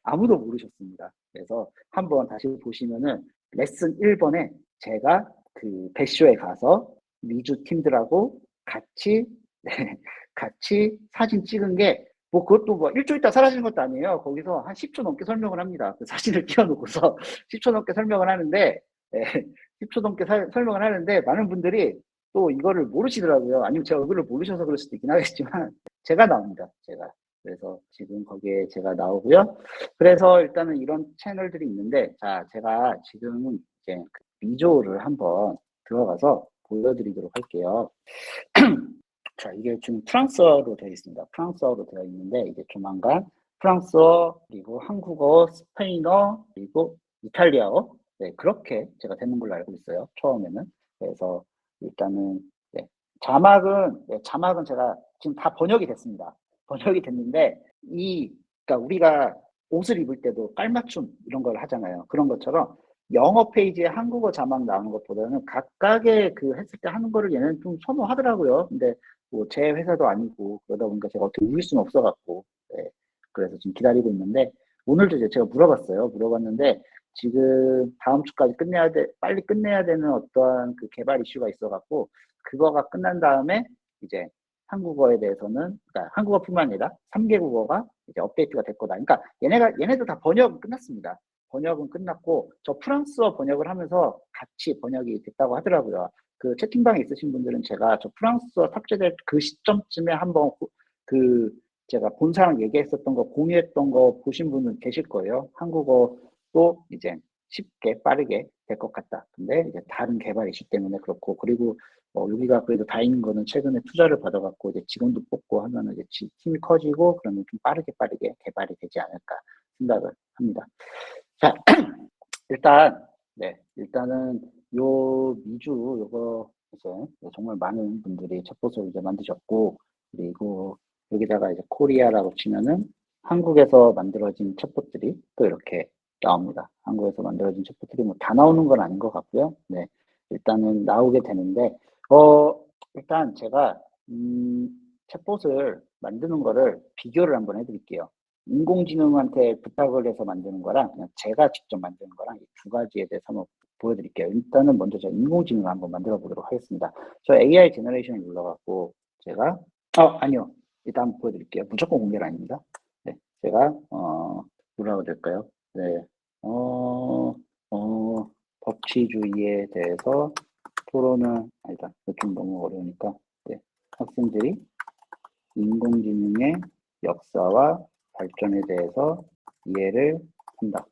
아무도 모르셨습니다. 그래서 한번 다시 보시면은 레슨 1번에 제가 그 배쇼에 가서 미주 팀들하고 같이 같이 사진 찍은 게 뭐 그것도 뭐 1초 있다 사라지는 것도 아니에요. 거기서 한 10초 넘게 설명을 합니다. 그 사진을 띄워 놓고서 10초 넘게 설명을 하는데 10초 넘게 설명을 하는데 많은 분들이 또 이거를 모르시더라고요. 아니면 제 얼굴을 모르셔서 그럴 수도 있긴 하겠지만 제가 나옵니다. 제가. 그래서 지금 거기에 제가 나오고요. 그래서 일단은 이런 채널들이 있는데 자, 제가 지금 이제 그 미조를 한번 들어가서 보여드리도록 할게요. 자, 이게 지금 프랑스어로 되어 있습니다. 프랑스어로 되어 있는데 이제 조만간 프랑스어 그리고 한국어, 스페인어 그리고 이탈리아어 그렇게 제가 되는 걸로 알고 있어요. 처음에는. 그래서 일단은 자막은 제가 지금 다 번역이 됐습니다. 번역이 됐는데 그러니까 우리가 옷을 입을 때도 깔맞춤 이런 걸 하잖아요. 그런 것처럼 영어 페이지에 한국어 자막 나오는 것보다는 각각의 그 했을 때 하는 거를 얘는 좀 선호하더라고요. 근데 뭐 제 회사도 아니고 그러다 보니까 제가 어떻게 우길 수는 없어갖고 네. 그래서 지금 기다리고 있는데 오늘도 이제 제가 물어봤어요. 물어봤는데 지금 다음 주까지 빨리 끝내야 되는 어떠한 그 개발 이슈가 있어갖고 그거가 끝난 다음에 이제 한국어에 대해서는 그러니까 한국어뿐만 아니라 3개 국어가 이제 업데이트가 될 거다. 그러니까 얘네들 다 번역은 끝났습니다. 번역은 끝났고 저 프랑스어 번역을 하면서 같이 번역이 됐다고 하더라고요. 그 채팅방에 있으신 분들은 제가 저 프랑스어 탑재될 그 시점쯤에 한번 그 제가 본사랑 얘기했었던 거 공유했던 거 보신 분은 계실 거예요. 한국어도 이제 쉽게 빠르게 될 것 같다. 근데 이제 다른 개발 이슈 때문에 그렇고 그리고 여기가 그래도 다행인 거는 최근에 투자를 받아갖고 이제 직원도 뽑고 하면은 이제 팀이 커지고 그러면 좀 빠르게 개발이 되지 않을까 생각을 합니다. 자, 일단 일단은 요 미주 요거 이제 정말 많은 분들이 챗봇을 이제 만드셨고 그리고 여기다가 이제 코리아라고 치면은 한국에서 만들어진 챗봇들이 또 이렇게 나옵니다. 한국에서 만들어진 챗봇들이 뭐 다 나오는 건 아닌 것 같고요. 네, 일단은 나오게 되는데 일단 제가 챗봇을 만드는 거를 비교를 한번 해드릴게요. 인공지능한테 부탁을 해서 만드는 거랑 그냥 제가 직접 만드는 거랑 이 두 가지에 대해서 한번 보여드릴게요. 일단은 먼저 제가 인공지능을 한번 만들어 보도록 하겠습니다. 저 AI 제너레이션을 눌러갖고 제가 아니요. 일단 한번 보여드릴게요. 무조건 공개는 아닙니다. 네, 제가 뭐라고 될까요? 네, 어, 법치주의에 대해서 토론은 아니다. 좀 너무 어려우니까 네, 학생들이 인공지능의 역사와 발전에 대해서 이해를 한다.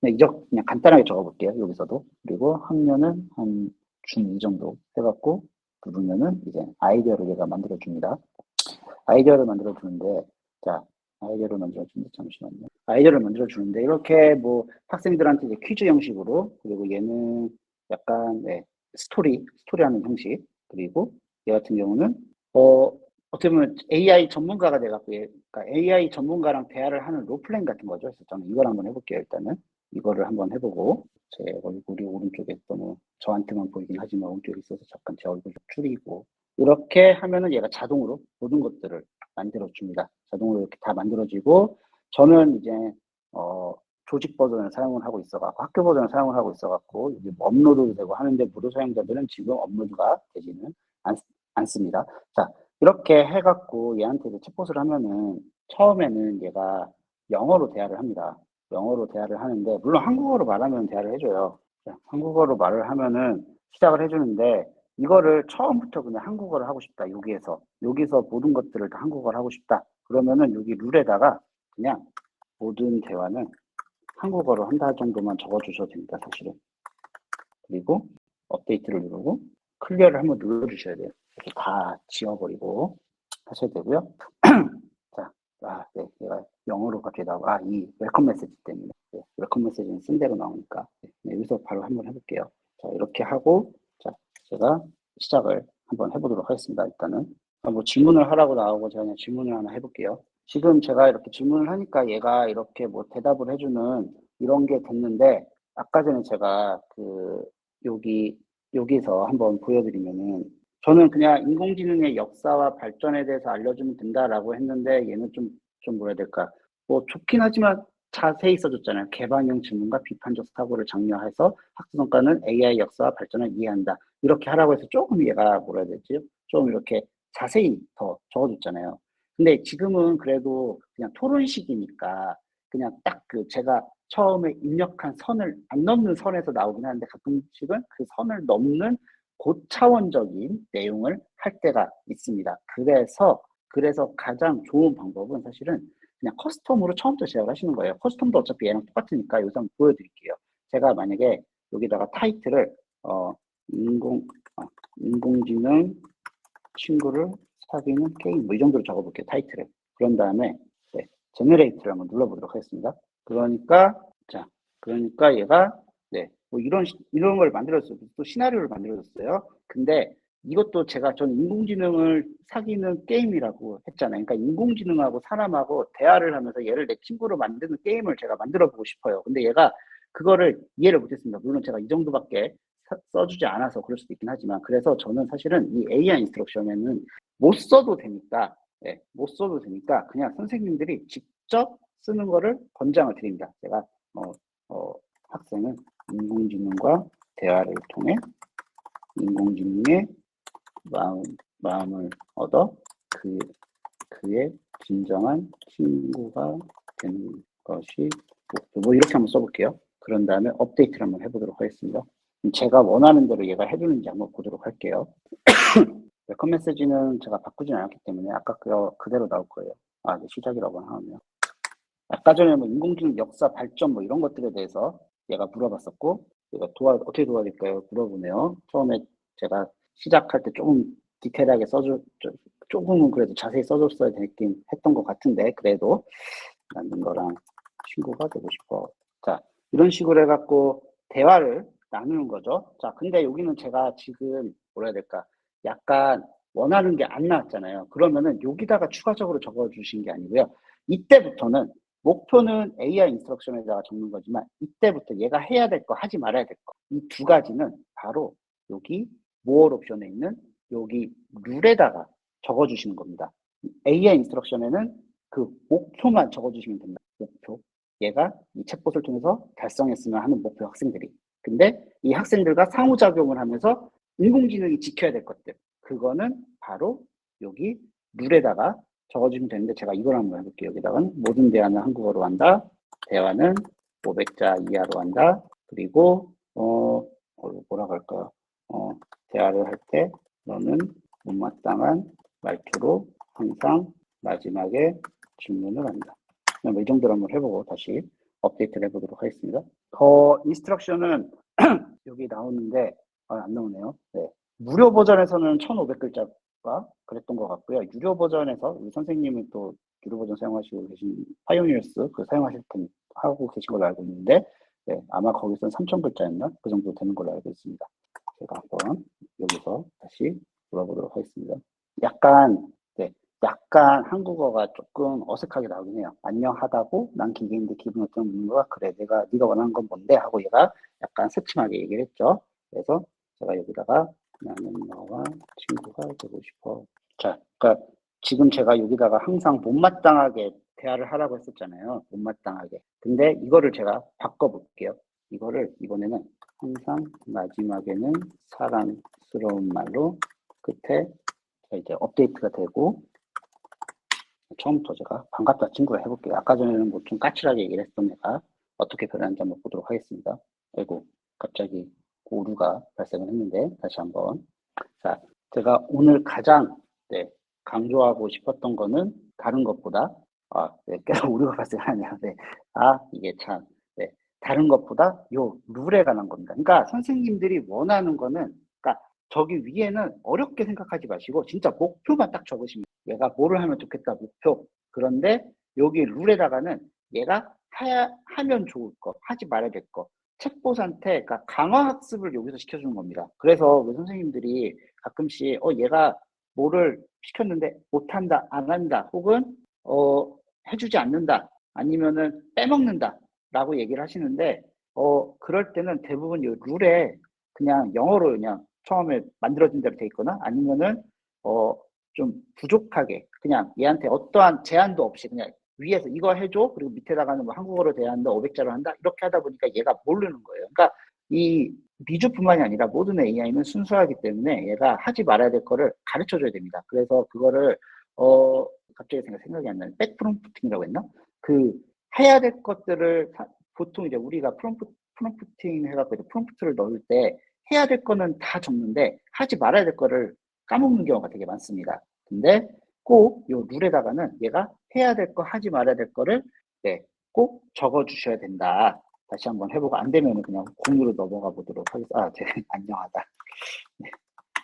그냥 간단하게 적어볼게요. 여기서도. 그리고 학년은 한 중2 정도 해갖고 누르면은 이제 아이디어를 얘가 만들어줍니다. 아이디어를 만들어주는데, 자, 아이디어를 만들어주는데, 잠시만요. 아이디어를 만들어주는데, 이렇게 뭐 학생들한테 이제 퀴즈 형식으로, 그리고 얘는 약간, 스토리 하는 형식, 그리고 얘 같은 경우는, 어떻게 보면 AI 전문가가 돼갖고, 그러니까 AI 전문가랑 대화를 하는 롤플레잉 같은 거죠. 그래서 저는 이걸 한번 해볼게요, 일단은. 이거를 한번 해보고, 제 얼굴이 오른쪽에 너무 저한테만 보이긴 하지만 오른쪽에 있어서 잠깐 제 얼굴 좀 줄이고, 이렇게 하면은 얘가 자동으로 모든 것들을 만들어 줍니다. 자동으로 이렇게 다 만들어지고 저는 이제 조직 버전을 사용을 하고 있어갖고 학교 버전을 사용을 하고 있어갖고 이게 뭐 업로드도 되고 하는데 무료 사용자들은 지금 업로드가 되지는 않습니다. 자, 이렇게 해갖고 얘한테 이제 챗봇을 하면은 처음에는 얘가 영어로 대화를 합니다. 영어로 대화를 하는데 물론 한국어로 말하면 대화를 해줘요. 자, 한국어로 말을 하면은 시작을 해주는데 이거를 처음부터 그냥 한국어를 하고 싶다. 여기서 모든 것들을 다 한국어를 하고 싶다. 그러면은 여기 룰에다가 그냥 모든 대화는 한국어로 한다 정도만 적어주셔도 됩니다. 사실은. 그리고 업데이트를 누르고 클리어를 한번 눌러주셔야 돼요. 이렇게 다 지워버리고 하셔야 되고요. 자, 네, 얘가 영어로 갑자기 나오고, 이 웰컴 메시지 때문에. 네, 웰컴 메시지는 쓴 대로 나오니까. 네, 여기서 바로 한번 해볼게요. 자, 이렇게 하고, 자, 제가 시작을 한번 해보도록 하겠습니다. 일단은. 뭐 질문을 하라고 나오고 제가 그냥 질문을 하나 해볼게요. 지금 제가 이렇게 질문을 하니까 얘가 이렇게 뭐 대답을 해주는 이런 게 됐는데, 아까 전에 제가 여기서 한번 보여드리면은, 저는 그냥 인공지능의 역사와 발전에 대해서 알려주면 된다라고 했는데 얘는 좀 뭐라 해야 될까? 뭐 좋긴 하지만 자세히 써줬잖아요. 개방형 질문과 비판적 사고를 장려해서 학습성과는 AI 역사와 발전을 이해한다. 이렇게 하라고 해서 조금 얘가 뭐라 해야 되지? 좀 이렇게 자세히 더 적어줬잖아요. 근데 지금은 그래도 그냥 토론식이니까 그냥 딱 제가 처음에 입력한 선을 안 넘는 선에서 나오긴 하는데 가끔씩은 그 선을 넘는 고차원적인 내용을 할 때가 있습니다. 그래서 가장 좋은 방법은 사실은 그냥 커스텀으로 처음부터 제작을 하시는 거예요. 커스텀도 어차피 얘랑 똑같으니까 여기서 한번 보여드릴게요. 제가 만약에 여기다가 타이틀을 인공지능 친구를 사귀는 게임 뭐 이 정도로 적어볼게요. 타이틀을. 그런 다음에 제너레이트를 한번 눌러보도록 하겠습니다. 그러니까 얘가 뭐 이런 걸 만들었어요. 또 시나리오를 만들어줬어요. 근데 이것도 저는 인공지능을 사귀는 게임이라고 했잖아요. 그러니까 인공지능하고 사람하고 대화를 하면서 얘를 내 친구로 만드는 게임을 제가 만들어 보고 싶어요. 근데 얘가 그거를 이해를 못했습니다. 물론 제가 이 정도밖에 써주지 않아서 그럴 수도 있긴 하지만, 그래서 저는 사실은 이 AI 인스트럭션에는 못 써도 되니까, 못 써도 되니까 그냥 선생님들이 직접 쓰는 거를 권장을 드립니다. 제가 학생은 인공지능과 대화를 통해 인공지능의 마음을 얻어 그의 진정한 친구가 되는 것이 목표. 뭐 이렇게 한번 써볼게요. 그런 다음에 업데이트를 한번 해보도록 하겠습니다. 제가 원하는 대로 얘가 해주는지 한번 보도록 할게요. 웰컴 메시지는 제가 바꾸진 않았기 때문에 아까 그대로 나올 거예요. 이제 시작이라고 하면. 아까 전에 뭐 인공지능 역사 발전 뭐 이런 것들에 대해서 얘가 물어봤었고, 얘가 어떻게 도와드릴까요? 물어보네요. 처음에 제가 시작할 때 조금 디테일하게 조금은 그래도 자세히 써줬어야 되긴 했던 것 같은데, 그래도 나는 너랑 친구가 되고 싶어. 자, 이런 식으로 해갖고 대화를 나누는 거죠. 자, 근데 여기는 제가 지금 뭐라 해야 될까? 약간 원하는 게 안 나왔잖아요. 그러면은 여기다가 추가적으로 적어주신 게 아니고요. 이때부터는 목표는 AI 인스트럭션에다가 적는 거지만, 이때부터 얘가 해야 될 거, 하지 말아야 될 거, 이 두 가지는 바로 여기 more 옵션에 있는 여기 룰에다가 적어주시는 겁니다. AI 인스트럭션에는 그 목표만 적어주시면 됩니다. 목표. 얘가 이 챗봇을 통해서 달성했으면 하는 목표 학생들이. 근데 이 학생들과 상호작용을 하면서 인공지능이 지켜야 될 것들. 그거는 바로 여기 룰에다가 적어주면 되는데, 제가 이걸 한번 해볼게요. 여기다가는 모든 대화는 한국어로 한다. 대화는 500자 이하로 한다. 그리고 뭐라고 할까요? 대화를 할 때 너는 못마땅한 말투로 항상 마지막에 질문을 한다. 이 정도로 한번 해보고 다시 업데이트를 해보도록 하겠습니다. 인스트럭션은 여기 나오는데 안 나오네요. 네. 무료 버전에서는 1,500글자가 그랬던 것 같고요. 유료 버전에서 우리 선생님은 또 유료 버전 사용하시고 계신 파이오니어스 하고 계신 걸로 알고 있는데, 네, 아마 거기서는 3,000글자였나? 그 정도 되는 걸로 알고 있습니다. 제가 한번 여기서 다시 물어보도록 하겠습니다. 약간 한국어가 조금 어색하게 나오긴 해요. 안녕하다고 난 기계인데 기분 어떻게 묻는 거야? 그래, 네가 원하는 건 뭔데? 하고 얘가 약간 새침하게 얘기를 했죠. 그래서 제가 여기다가 나는 너와 친구가 되고 싶어. 자, 그러니까 지금 제가 여기다가 항상 못마땅하게 대화를 하라고 했었잖아요. 못마땅하게. 근데 이거를 제가 바꿔볼게요. 이거를 이번에는 항상 마지막에는 사랑스러운 말로 끝에 이제 업데이트가 되고, 처음부터 제가 반갑다 친구야 해볼게요. 아까 전에는 뭐 좀 까칠하게 얘기를 했던 애가 어떻게 변하는지 한번 보도록 하겠습니다. 아이고, 갑자기 오류가 발생을 했는데 다시 한번. 자, 제가 오늘 가장 강조하고 싶었던 거는 다른 것보다 계속 오류가 발생하네요. 이게 참 다른 것보다 요 룰에 관한 겁니다. 그러니까 선생님들이 원하는 거는, 그러니까 저기 위에는 어렵게 생각하지 마시고 진짜 목표만 딱 적으시면, 얘가 뭐를 하면 좋겠다 목표. 그런데 여기 룰에다가는 얘가 하면 좋을 거, 하지 말아야 될 거, 챗봇한테 그러니까 강화 학습을 여기서 시켜주는 겁니다. 그래서 우리 선생님들이 가끔씩 얘가 뭐를 시켰는데 못한다, 안 한다, 혹은 해주지 않는다, 아니면은 빼먹는다 라고 얘기를 하시는데, 그럴 때는 대부분 이 룰에 그냥 영어로 그냥 처음에 만들어진 대로 돼 있거나, 아니면은 좀 부족하게 그냥 얘한테 어떠한 제한도 없이 그냥 위에서 이거 해줘, 그리고 밑에다가는 뭐 한국어로 대한다, 500자로 한다, 이렇게 하다 보니까 얘가 모르는 거예요. 그러니까 이 미주뿐만이 아니라 모든 AI는 순수하기 때문에 얘가 하지 말아야 될 거를 가르쳐 줘야 됩니다. 그래서 그거를 갑자기 생각이 안 나네. 백프롬프팅이라고 했나? 그 해야 될 것들을 보통 이제 우리가 프롬프팅 해갖고 프롬프트를 넣을 때 해야 될 거는 다 적는데 하지 말아야 될 거를 까먹는 경우가 되게 많습니다. 근데 꼭 이 룰에다가는 얘가 해야 될 거, 하지 말아야 될 거를 꼭 적어 주셔야 된다. 다시 한번 해보고 안 되면 그냥 공유로 넘어가 보도록 하겠습니다. 안녕하다. 네.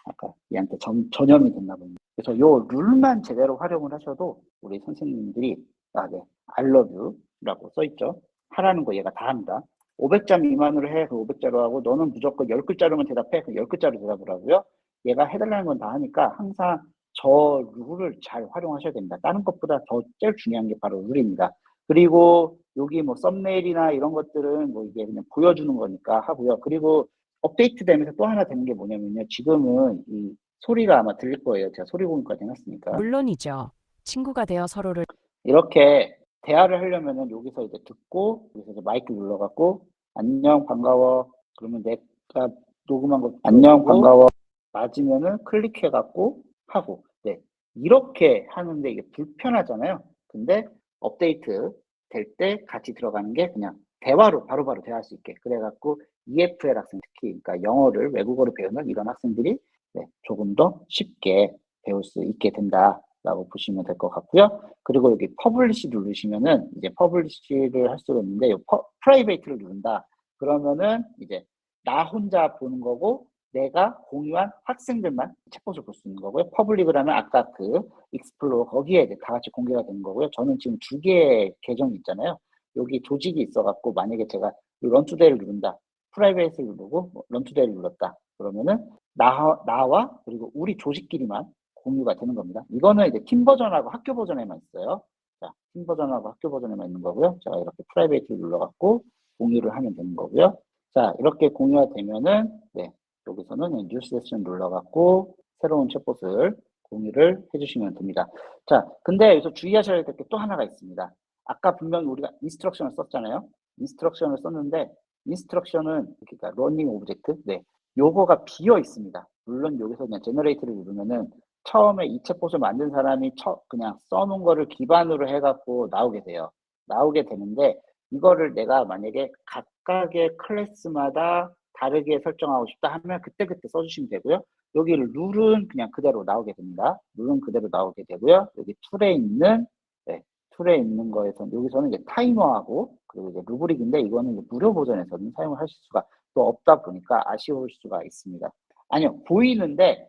아까 얘한테 전염이 됐나 봅니다. 그래서 요 룰만 제대로 활용을 하셔도 우리 선생님들이 I love you라고 써있죠. 하라는 거 얘가 다 합니다. 500자 미만으로 해. 그 500자로 하고, 너는 무조건 10글자로만 대답해. 그 10글자로 대답을 하고요. 얘가 해달라는 건 다 하니까 항상 저 룰을 잘 활용하셔야 됩니다. 다른 것보다 더 제일 중요한 게 바로 룰입니다. 그리고 여기 뭐 썸네일이나 이런 것들은 뭐 이게 그냥 보여주는 거니까 하고요. 그리고 업데이트 되면서 또 하나 되는 게 뭐냐면요. 지금은 이 소리가 아마 들릴 거예요. 제가 소리 공유까지 해놨으니까. 물론이죠. 친구가 되어 서로를 이렇게 대화를 하려면은 여기서 이제 듣고 여기서 이제 마이크 눌러갖고 안녕 반가워 그러면 내가 녹음한 거 안녕 반가워 맞으면은 클릭해갖고 하고 네 이렇게 하는데 이게 불편하잖아요. 근데 업데이트 될 때 같이 들어가는 게 그냥 대화로 바로바로 대화할 수 있게 그래갖고 EFL 학생 특히 그러니까 영어를 외국어로 배우는 이런 학생들이 네, 조금 더 쉽게 배울 수 있게 된다라고 보시면 될 것 같고요. 그리고 여기 퍼블리시 누르시면은 이제 퍼블리시를 할 수가 있는데 이 프라이베이트를 누른다. 그러면은 이제 나 혼자 보는 거고 내가 공유한 학생들만 챗봇을 볼 수 있는 거고요. 퍼블릭을 하면 아까 그 익스플로어 거기에 이제 다 같이 공개가 되는 거고요. 저는 지금 두 개의 계정이 있잖아요. 여기 조직이 있어갖고 만약에 제가 런투데이를 누른다. 프라이베이트를 누르고 런투데이를 눌렀다. 그러면은 나와 그리고 우리 조직끼리만 공유가 되는 겁니다. 이거는 이제 팀 버전하고 학교 버전에만 있어요. 자, 팀 버전하고 학교 버전에만 있는 거고요. 자, 이렇게 프라이베이트를 눌러갖고 공유를 하면 되는 거고요. 자, 이렇게 공유가 되면은, 네, 여기서는 뉴스 세션 눌러갖고 새로운 챗봇을 공유를 해주시면 됩니다. 자, 근데 여기서 주의하셔야 될 게 또 하나가 있습니다. 아까 분명히 우리가 인스트럭션을 썼잖아요. 인스트럭션을 썼는데, 인스트럭션은, 그러니까 러닝 오브젝트, 네, 요거가 비어 있습니다. 물론 여기서 그냥 제너레이트를 누르면은 처음에 이 챗봇을 만든 사람이 그냥 써놓은 거를 기반으로 해갖고 나오게 돼요. 나오게 되는데 이거를 내가 만약에 각각의 클래스마다 다르게 설정하고 싶다 하면 그때그때 써주시면 되고요. 여기 룰은 그냥 그대로 나오게 됩니다. 룰은 그대로 나오게 되고요. 여기 툴에 있는 네, 툴에 있는 거에서 여기서는 이제 타이머하고 그리고 이제 루브릭인데 이거는 이제 무료 버전에서는 사용을 하실 수가 또 없다 보니까 아쉬울 수가 있습니다. 아니요, 보이는데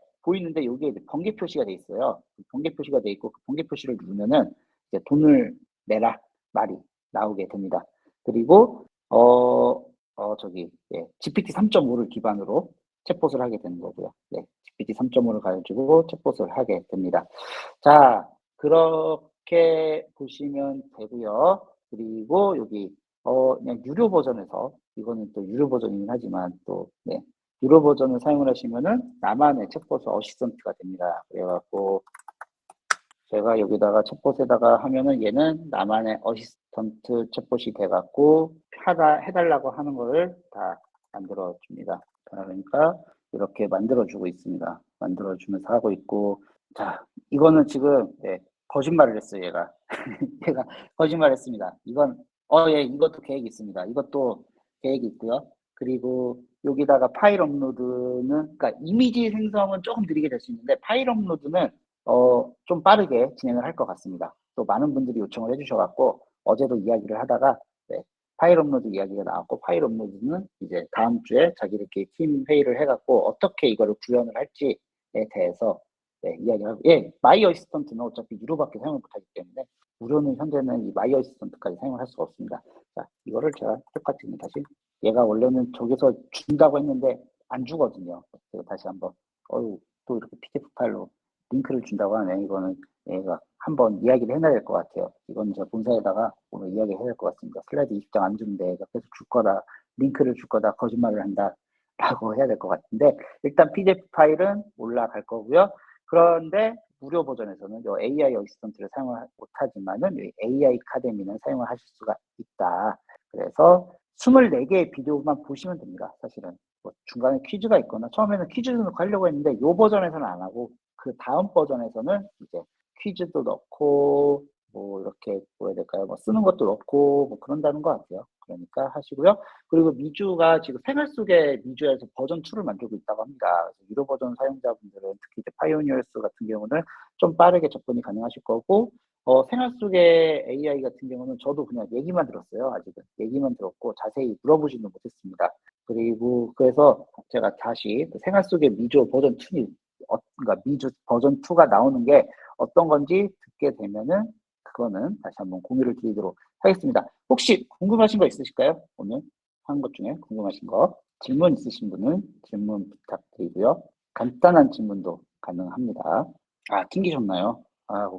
여기에 이제 번개 표시가 돼 있어요. 번개 표시가 돼 있고 그 번개 표시를 누르면은 이제 돈을 내라 말이 나오게 됩니다. 그리고 저기 예, GPT 3.5를 기반으로 챗봇을 하게 되는 거고요. 네, GPT 3.5를 가지고 챗봇을 하게 됩니다. 자, 그렇게 보시면 되고요. 그리고 여기 그냥 유료 버전에서 이거는 또 유료 버전이긴 하지만 또 네, 유료 버전을 사용을 하시면은 나만의 챗봇 어시스턴트가 됩니다. 그래갖고 제가 여기다가 챗봇에다가 하면은 얘는 나만의 어시스턴트 챗봇이 돼갖고 해달라고 하는 거를 다 만들어 줍니다. 그러니까 이렇게 만들어 주고 있습니다. 만들어 주면서 하고 있고 자 이거는 지금 네, 거짓말을 했어요 얘가 얘가 거짓말을 했습니다. 이건 예 이것도 계획이 있습니다. 이것도 계획이 있고요. 그리고 여기다가 파일 업로드는 그러니까 이미지 생성은 조금 느리게 될 수 있는데 파일 업로드는 좀 빠르게 진행을 할 것 같습니다. 또 많은 분들이 요청을 해주셔갖고 어제도 이야기를 하다가 네, 파일 업로드 이야기가 나왔고 파일 업로드는 이제 다음 주에 자기들끼리 팀 회의를 해갖고 어떻게 이거를 구현을 할지에 대해서 네, 이야기를 하고 예, 마이 어시스턴트는 어차피 유료밖에 사용을 못하기 때문에 무료는 현재는 이 마이 어시스턴트까지 사용을 할 수가 없습니다. 자, 이거를 제가 똑같이 다시 얘가 원래는 저기서 준다고 했는데 안 주거든요. 제가 다시 한번 또 이렇게 PDF 파일로 링크를 준다고 하네. 이거는 얘가 한번 이야기를 해놔야 될 것 같아요. 이건 제가 본사에다가 오늘 이야기해야 될 것 같습니다. 슬라이드 20장 안 주는데 얘가 계속 줄 거다, 링크를 줄 거다, 거짓말을 한다 라고 해야 될 것 같은데 일단 PDF 파일은 올라갈 거고요. 그런데 무료 버전에서는 요 AI 어시스턴트를 사용을 못하지만은 AI 카데미는 사용을 하실 수가 있다. 그래서 24개의 비디오만 보시면 됩니다. 사실은 뭐 중간에 퀴즈가 있거나 처음에는 퀴즈도 넣고 하려고 했는데 요 버전에서는 안 하고 그 다음 버전에서는 이제 퀴즈도 넣고 뭐 이렇게 뭐 해야 될까요? 뭐 쓰는 것도 넣고 뭐 그런다는 것 같아요. 그러니까 하시고요. 그리고 미주가 지금 생활 속의 미주에서 버전 2를 만들고 있다고 합니다. 그래서 유료 버전 사용자분들은 특히 이제 파이오니어스 같은 경우는 좀 빠르게 접근이 가능하실 거고 생활 속의 AI 같은 경우는 저도 그냥 얘기만 들었어요. 아직은 얘기만 들었고 자세히 물어보지는 못했습니다. 그리고 그래서 제가 다시 생활 속의 미주 버전 2니 그러니까 미주 버전 2가 나오는 게 어떤 건지 듣게 되면은 그거는 다시 한번 공유를 드리도록 하겠습니다. 혹시 궁금하신 거 있으실까요? 오늘 한 것 중에 궁금하신 거 질문 있으신 분은 질문 부탁드리고요. 간단한 질문도 가능합니다. 아, 튕기셨나요? 아,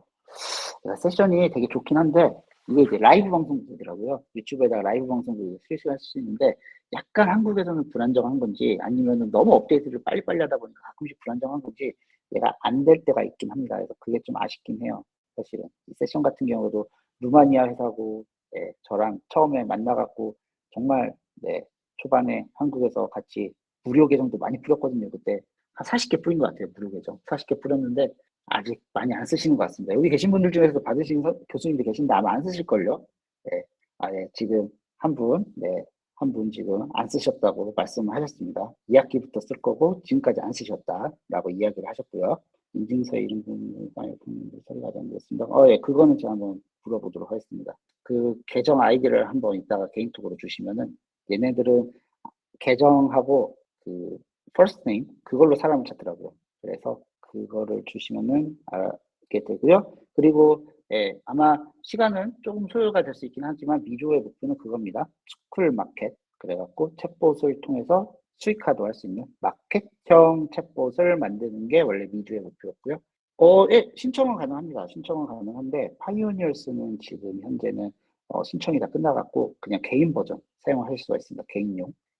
세션이 되게 좋긴 한데 이게 이제 라이브 방송도 되더라고요. 유튜브에다가 라이브 방송도 실시할 수 있는데 약간 한국에서는 불안정한 건지 아니면은 너무 업데이트를 빨리빨리 하다 보니까 가끔씩 불안정한 건지 얘가 안 될 때가 있긴 합니다. 그래서 그게 좀 아쉽긴 해요. 사실은 이 세션 같은 경우도 루마니아 회사고 네, 저랑 처음에 만나갖고 정말 네, 초반에 한국에서 같이 무료 계정도 많이 뿌렸거든요. 그때 한 40개 뿌린 것 같아요. 무료 계정 40개 뿌렸는데 아직 많이 안 쓰시는 것 같습니다. 여기 계신 분들 중에서 받으신 교수님들 계신데 아마 안 쓰실걸요? 네. 아, 네. 지금 한 분, 네. 한 분 지금 안 쓰셨다고 말씀을 하셨습니다. 2학기부터 쓸 거고 지금까지 안 쓰셨다라고 이야기를 하셨고요. 인증서 이름 부분을 처리가 안 됐습니다. 예, 그거는 제가 한번 물어보도록 하겠습니다. 그 계정 아이디를 한번 이따가 개인톡으로 주시면은 얘네들은 계정하고 그 first name 그걸로 사람을 찾더라고요. 그래서 그거를 주시면은 알게 되고요. 그리고 예, 아마 시간은 조금 소요가 될 수 있긴 하지만 미조의 목표는 그겁니다. 스쿨 마켓 그래갖고 챗봇을 통해서 수익화도 할 수 있는 마켓형 챗봇을 만드는 게 원래 미조의 목표였고요. 예, 신청은 가능합니다. 신청은 가능한데 파이오니어스는 지금 현재는 신청이 다 끝나갖고 그냥 개인 버전 사용하실 수가 있습니다.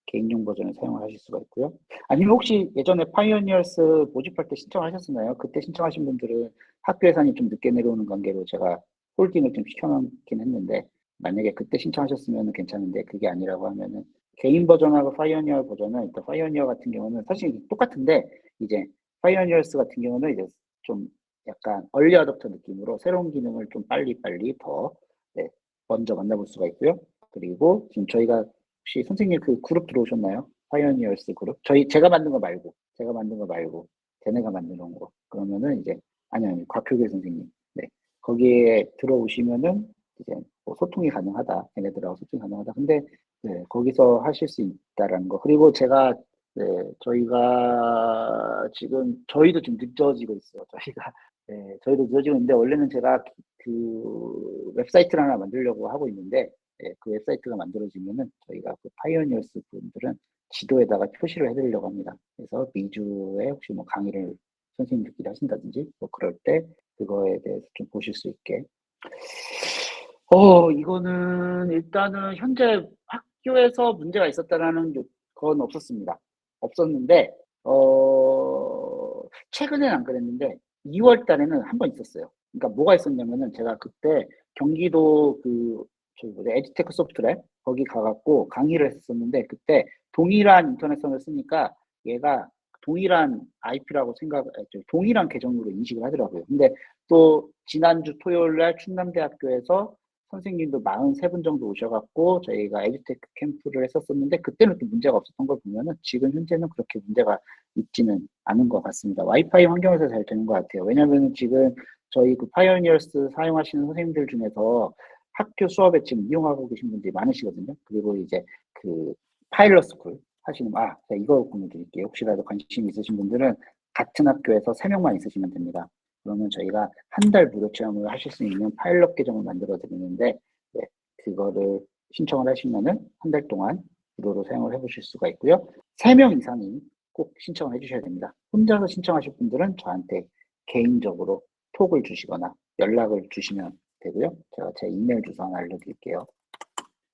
개인용 버전을 사용하실 수가 있고요. 아니면 혹시 예전에 파이오니어스 모집할 때 신청하셨나요? 그때 신청하신 분들은 학교 예산이 좀 늦게 내려오는 관계로 제가 홀딩을 좀 시켜놓긴 했는데 만약에 그때 신청하셨으면 괜찮은데 그게 아니라고 하면은 개인 버전하고 파이오니어 버전은 일단 파이오니어 같은 경우는 사실 똑같은데 이제 파이오니어스 같은 경우는 이제 좀 약간 얼리 어댑터 느낌으로 새로운 기능을 좀 빨리빨리 더 네, 먼저 만나볼 수가 있고요. 그리고 지금 저희가 혹시 선생님 그 그룹 들어오셨나요? 파이오니어스 그룹? 제가 만든 거 말고, 걔네가 만든 거. 그러면은 이제, 아니, 곽효길 선생님. 네. 거기에 들어오시면은 이제 뭐 소통이 가능하다. 걔네들하고 소통이 가능하다. 근데, 네, 거기서 하실 수 있다라는 거. 그리고 제가, 네, 저희도 좀 늦어지고 있어요. 네, 저희도 늦어지고 있는데, 원래는 제가 그 웹사이트를 하나 만들려고 하고 있는데, 예, 그 웹사이트가 만들어지면은 저희가 그 파이오니어스 분들은 지도에다가 표시를 해드리려고 합니다. 그래서 미주에 혹시 뭐 강의를 선생님들끼리 하신다든지 뭐 그럴 때 그거에 대해서 좀 보실 수 있게. 이거는 일단은 현재 학교에서 문제가 있었다라는 건 없었습니다. 없었는데, 최근에는 안 그랬는데, 2월 달에는 한 번 있었어요. 그러니까 뭐가 있었냐면은 제가 그때 경기도 저기 뭐지, 에듀테크 소프트랩 거기 가갖고 강의를 했었는데 그때 동일한 인터넷선을 쓰니까 얘가 동일한 IP라고 동일한 계정으로 인식을 하더라고요. 근데 또 지난주 토요일 날 충남대학교에서 선생님도 43분 정도 오셔갖고 저희가 에듀테크 캠프를 했었었는데 그때는 또 문제가 없었던 걸 보면은 지금 현재는 그렇게 문제가 있지는 않은 것 같습니다. 와이파이 환경에서 잘 되는 것 같아요. 왜냐하면 지금 저희 그 파이오니어스 사용하시는 선생님들 중에서 학교 수업에 지금 이용하고 계신 분들이 많으시거든요. 그리고 이제 그 파일럿 스쿨 하시는, 제가 이거 공유 드릴게요. 혹시라도 관심 있으신 분들은 같은 학교에서 3명만 있으시면 됩니다. 그러면 저희가 한 달 무료 체험을 하실 수 있는 파일럿 계정을 만들어 드리는데, 네, 그거를 신청을 하시면은 한 달 동안 무료로 사용을 해보실 수가 있고요. 3명 이상이 꼭 신청을 해주셔야 됩니다. 혼자서 신청하실 분들은 저한테 개인적으로 톡을 주시거나 연락을 주시면 되고요. 제가 제 이메일 주소 하나 알려드릴게요.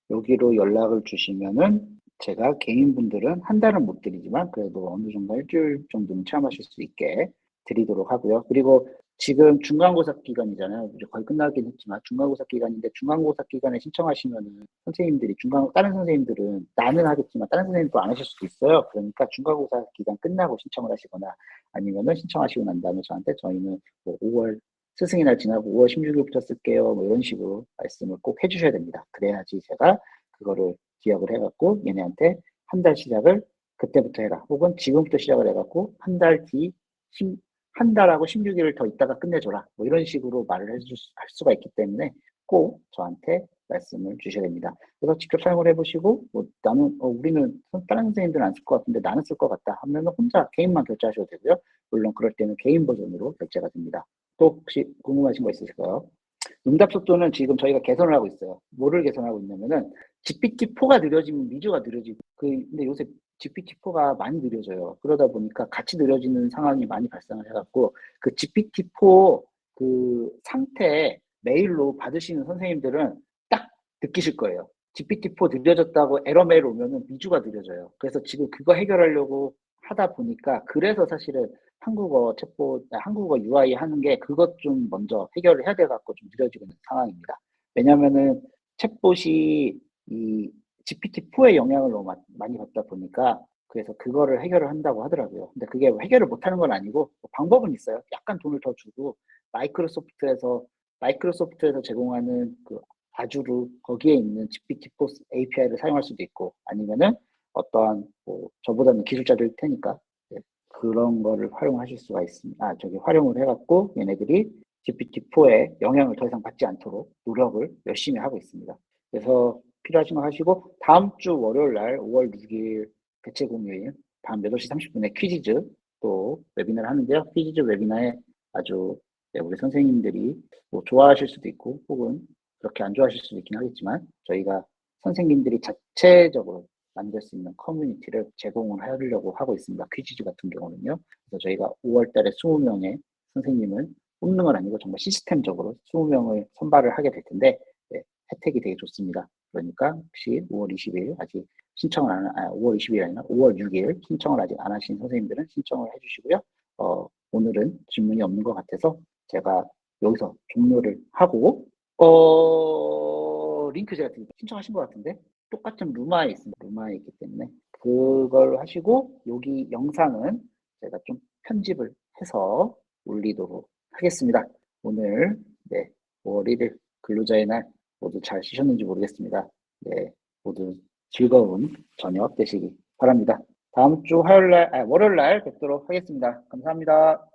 여기로 연락을 주시면은 제가 개인분들은 한 달은 못 드리지만 그래도 어느 정도 일주일 정도는 체험하실 수 있게 드리도록 하고요. 그리고 지금 중간고사 기간이잖아요. 이제 거의 끝나긴 했지만 중간고사 기간인데 중간고사 기간에 신청하시면은 선생님들이 다른 선생님들은 나는 하겠지만 다른 선생님도 안 하실 수도 있어요. 그러니까 중간고사 기간 끝나고 신청을 하시거나 아니면은 신청하시고 난 다음에 저희는 뭐 5월 스승의 날 지나고 5월 16일부터 쓸게요. 뭐 이런 식으로 말씀을 꼭 해주셔야 됩니다. 그래야지 제가 그거를 기억을 해갖고 얘네한테 한 달 시작을 그때부터 해라. 혹은 지금부터 시작을 해갖고 한 달하고 16일을 더 있다가 끝내줘라. 뭐 이런 식으로 말을 할 수가 있기 때문에 꼭 저한테 말씀을 주셔야 됩니다. 그래서 직접 사용을 해보시고, 뭐 우리는 다른 선생님들은 안 쓸 것 같은데 나는 쓸 것 같다 하면 혼자 개인만 결제하셔도 되고요. 물론 그럴 때는 개인 버전으로 결제가 됩니다. 또 혹시 궁금하신 거 있으실까요? 응답 속도는 지금 저희가 개선을 하고 있어요. 뭐를 개선하고 있냐면은 GPT-4가 느려지면 미주가 느려지고 근데 요새 GPT-4가 많이 느려져요. 그러다 보니까 같이 느려지는 상황이 많이 발생을 해갖고 그 GPT-4 그 상태 메일로 받으시는 선생님들은 딱 느끼실 거예요. GPT-4 느려졌다고 에러 메일 오면은 2주가 느려져요. 그래서 지금 그거 해결하려고 하다 보니까 그래서 사실은 한국어 UI 하는 게 그것 좀 먼저 해결을 해야 돼 갖고 좀 느려지고 있는 상황입니다. 왜냐면은 챗봇이 이 GPT-4의 영향을 너무 많이 받다 보니까 그래서 그거를 해결을 한다고 하더라고요. 근데 그게 해결을 못하는 건 아니고 뭐 방법은 있어요. 약간 돈을 더 주고 마이크로소프트에서 마이크로소프트에서 제공하는 그 아주르 거기에 있는 GPT-4 API를 사용할 수도 있고 아니면은 어떠한 뭐 저보다는 기술자들 테니까 네, 그런 거를 활용하실 수가 있습니다. 저기 활용을 해갖고 얘네들이 GPT-4의 영향을 더 이상 받지 않도록 노력을 열심히 하고 있습니다. 그래서 필요하신 거 하시고 다음 주 월요일 날 5월 6일 대체 공휴일 밤 8시 30분에 퀴즈즈 또 웨비나를 하는데요. 퀴즈즈 웨비나에 아주 네, 우리 선생님들이 뭐 좋아하실 수도 있고 혹은 그렇게 안 좋아하실 수도 있긴 하겠지만 저희가 선생님들이 자체적으로 만들 수 있는 커뮤니티를 제공을 하려고 하고 있습니다. 퀴즈즈 같은 경우는요. 그래서 저희가 5월 달에 20명의 선생님을 뽑는 건 아니고 정말 시스템적으로 20명을 선발을 하게 될 텐데 네, 혜택이 되게 좋습니다. 그러니까 혹시 5월 20일 아직 신청을 5월 20일이 아니라 5월 6일 신청을 아직 안 하신 선생님들은 신청을 해주시고요. 오늘은 질문이 없는 것 같아서 제가 여기서 종료를 하고 링크 제가 신청하신 것 같은데 똑같은 루마에 있습니다. 루마에 있기 때문에 그걸 하시고 여기 영상은 제가 좀 편집을 해서 올리도록 하겠습니다. 오늘 네, 5월 1일 근로자의 날 모두 잘 쉬셨는지 모르겠습니다. 네, 모두 즐거운 저녁 되시기 바랍니다. 다음 주 월요일 날 뵙도록 하겠습니다. 감사합니다.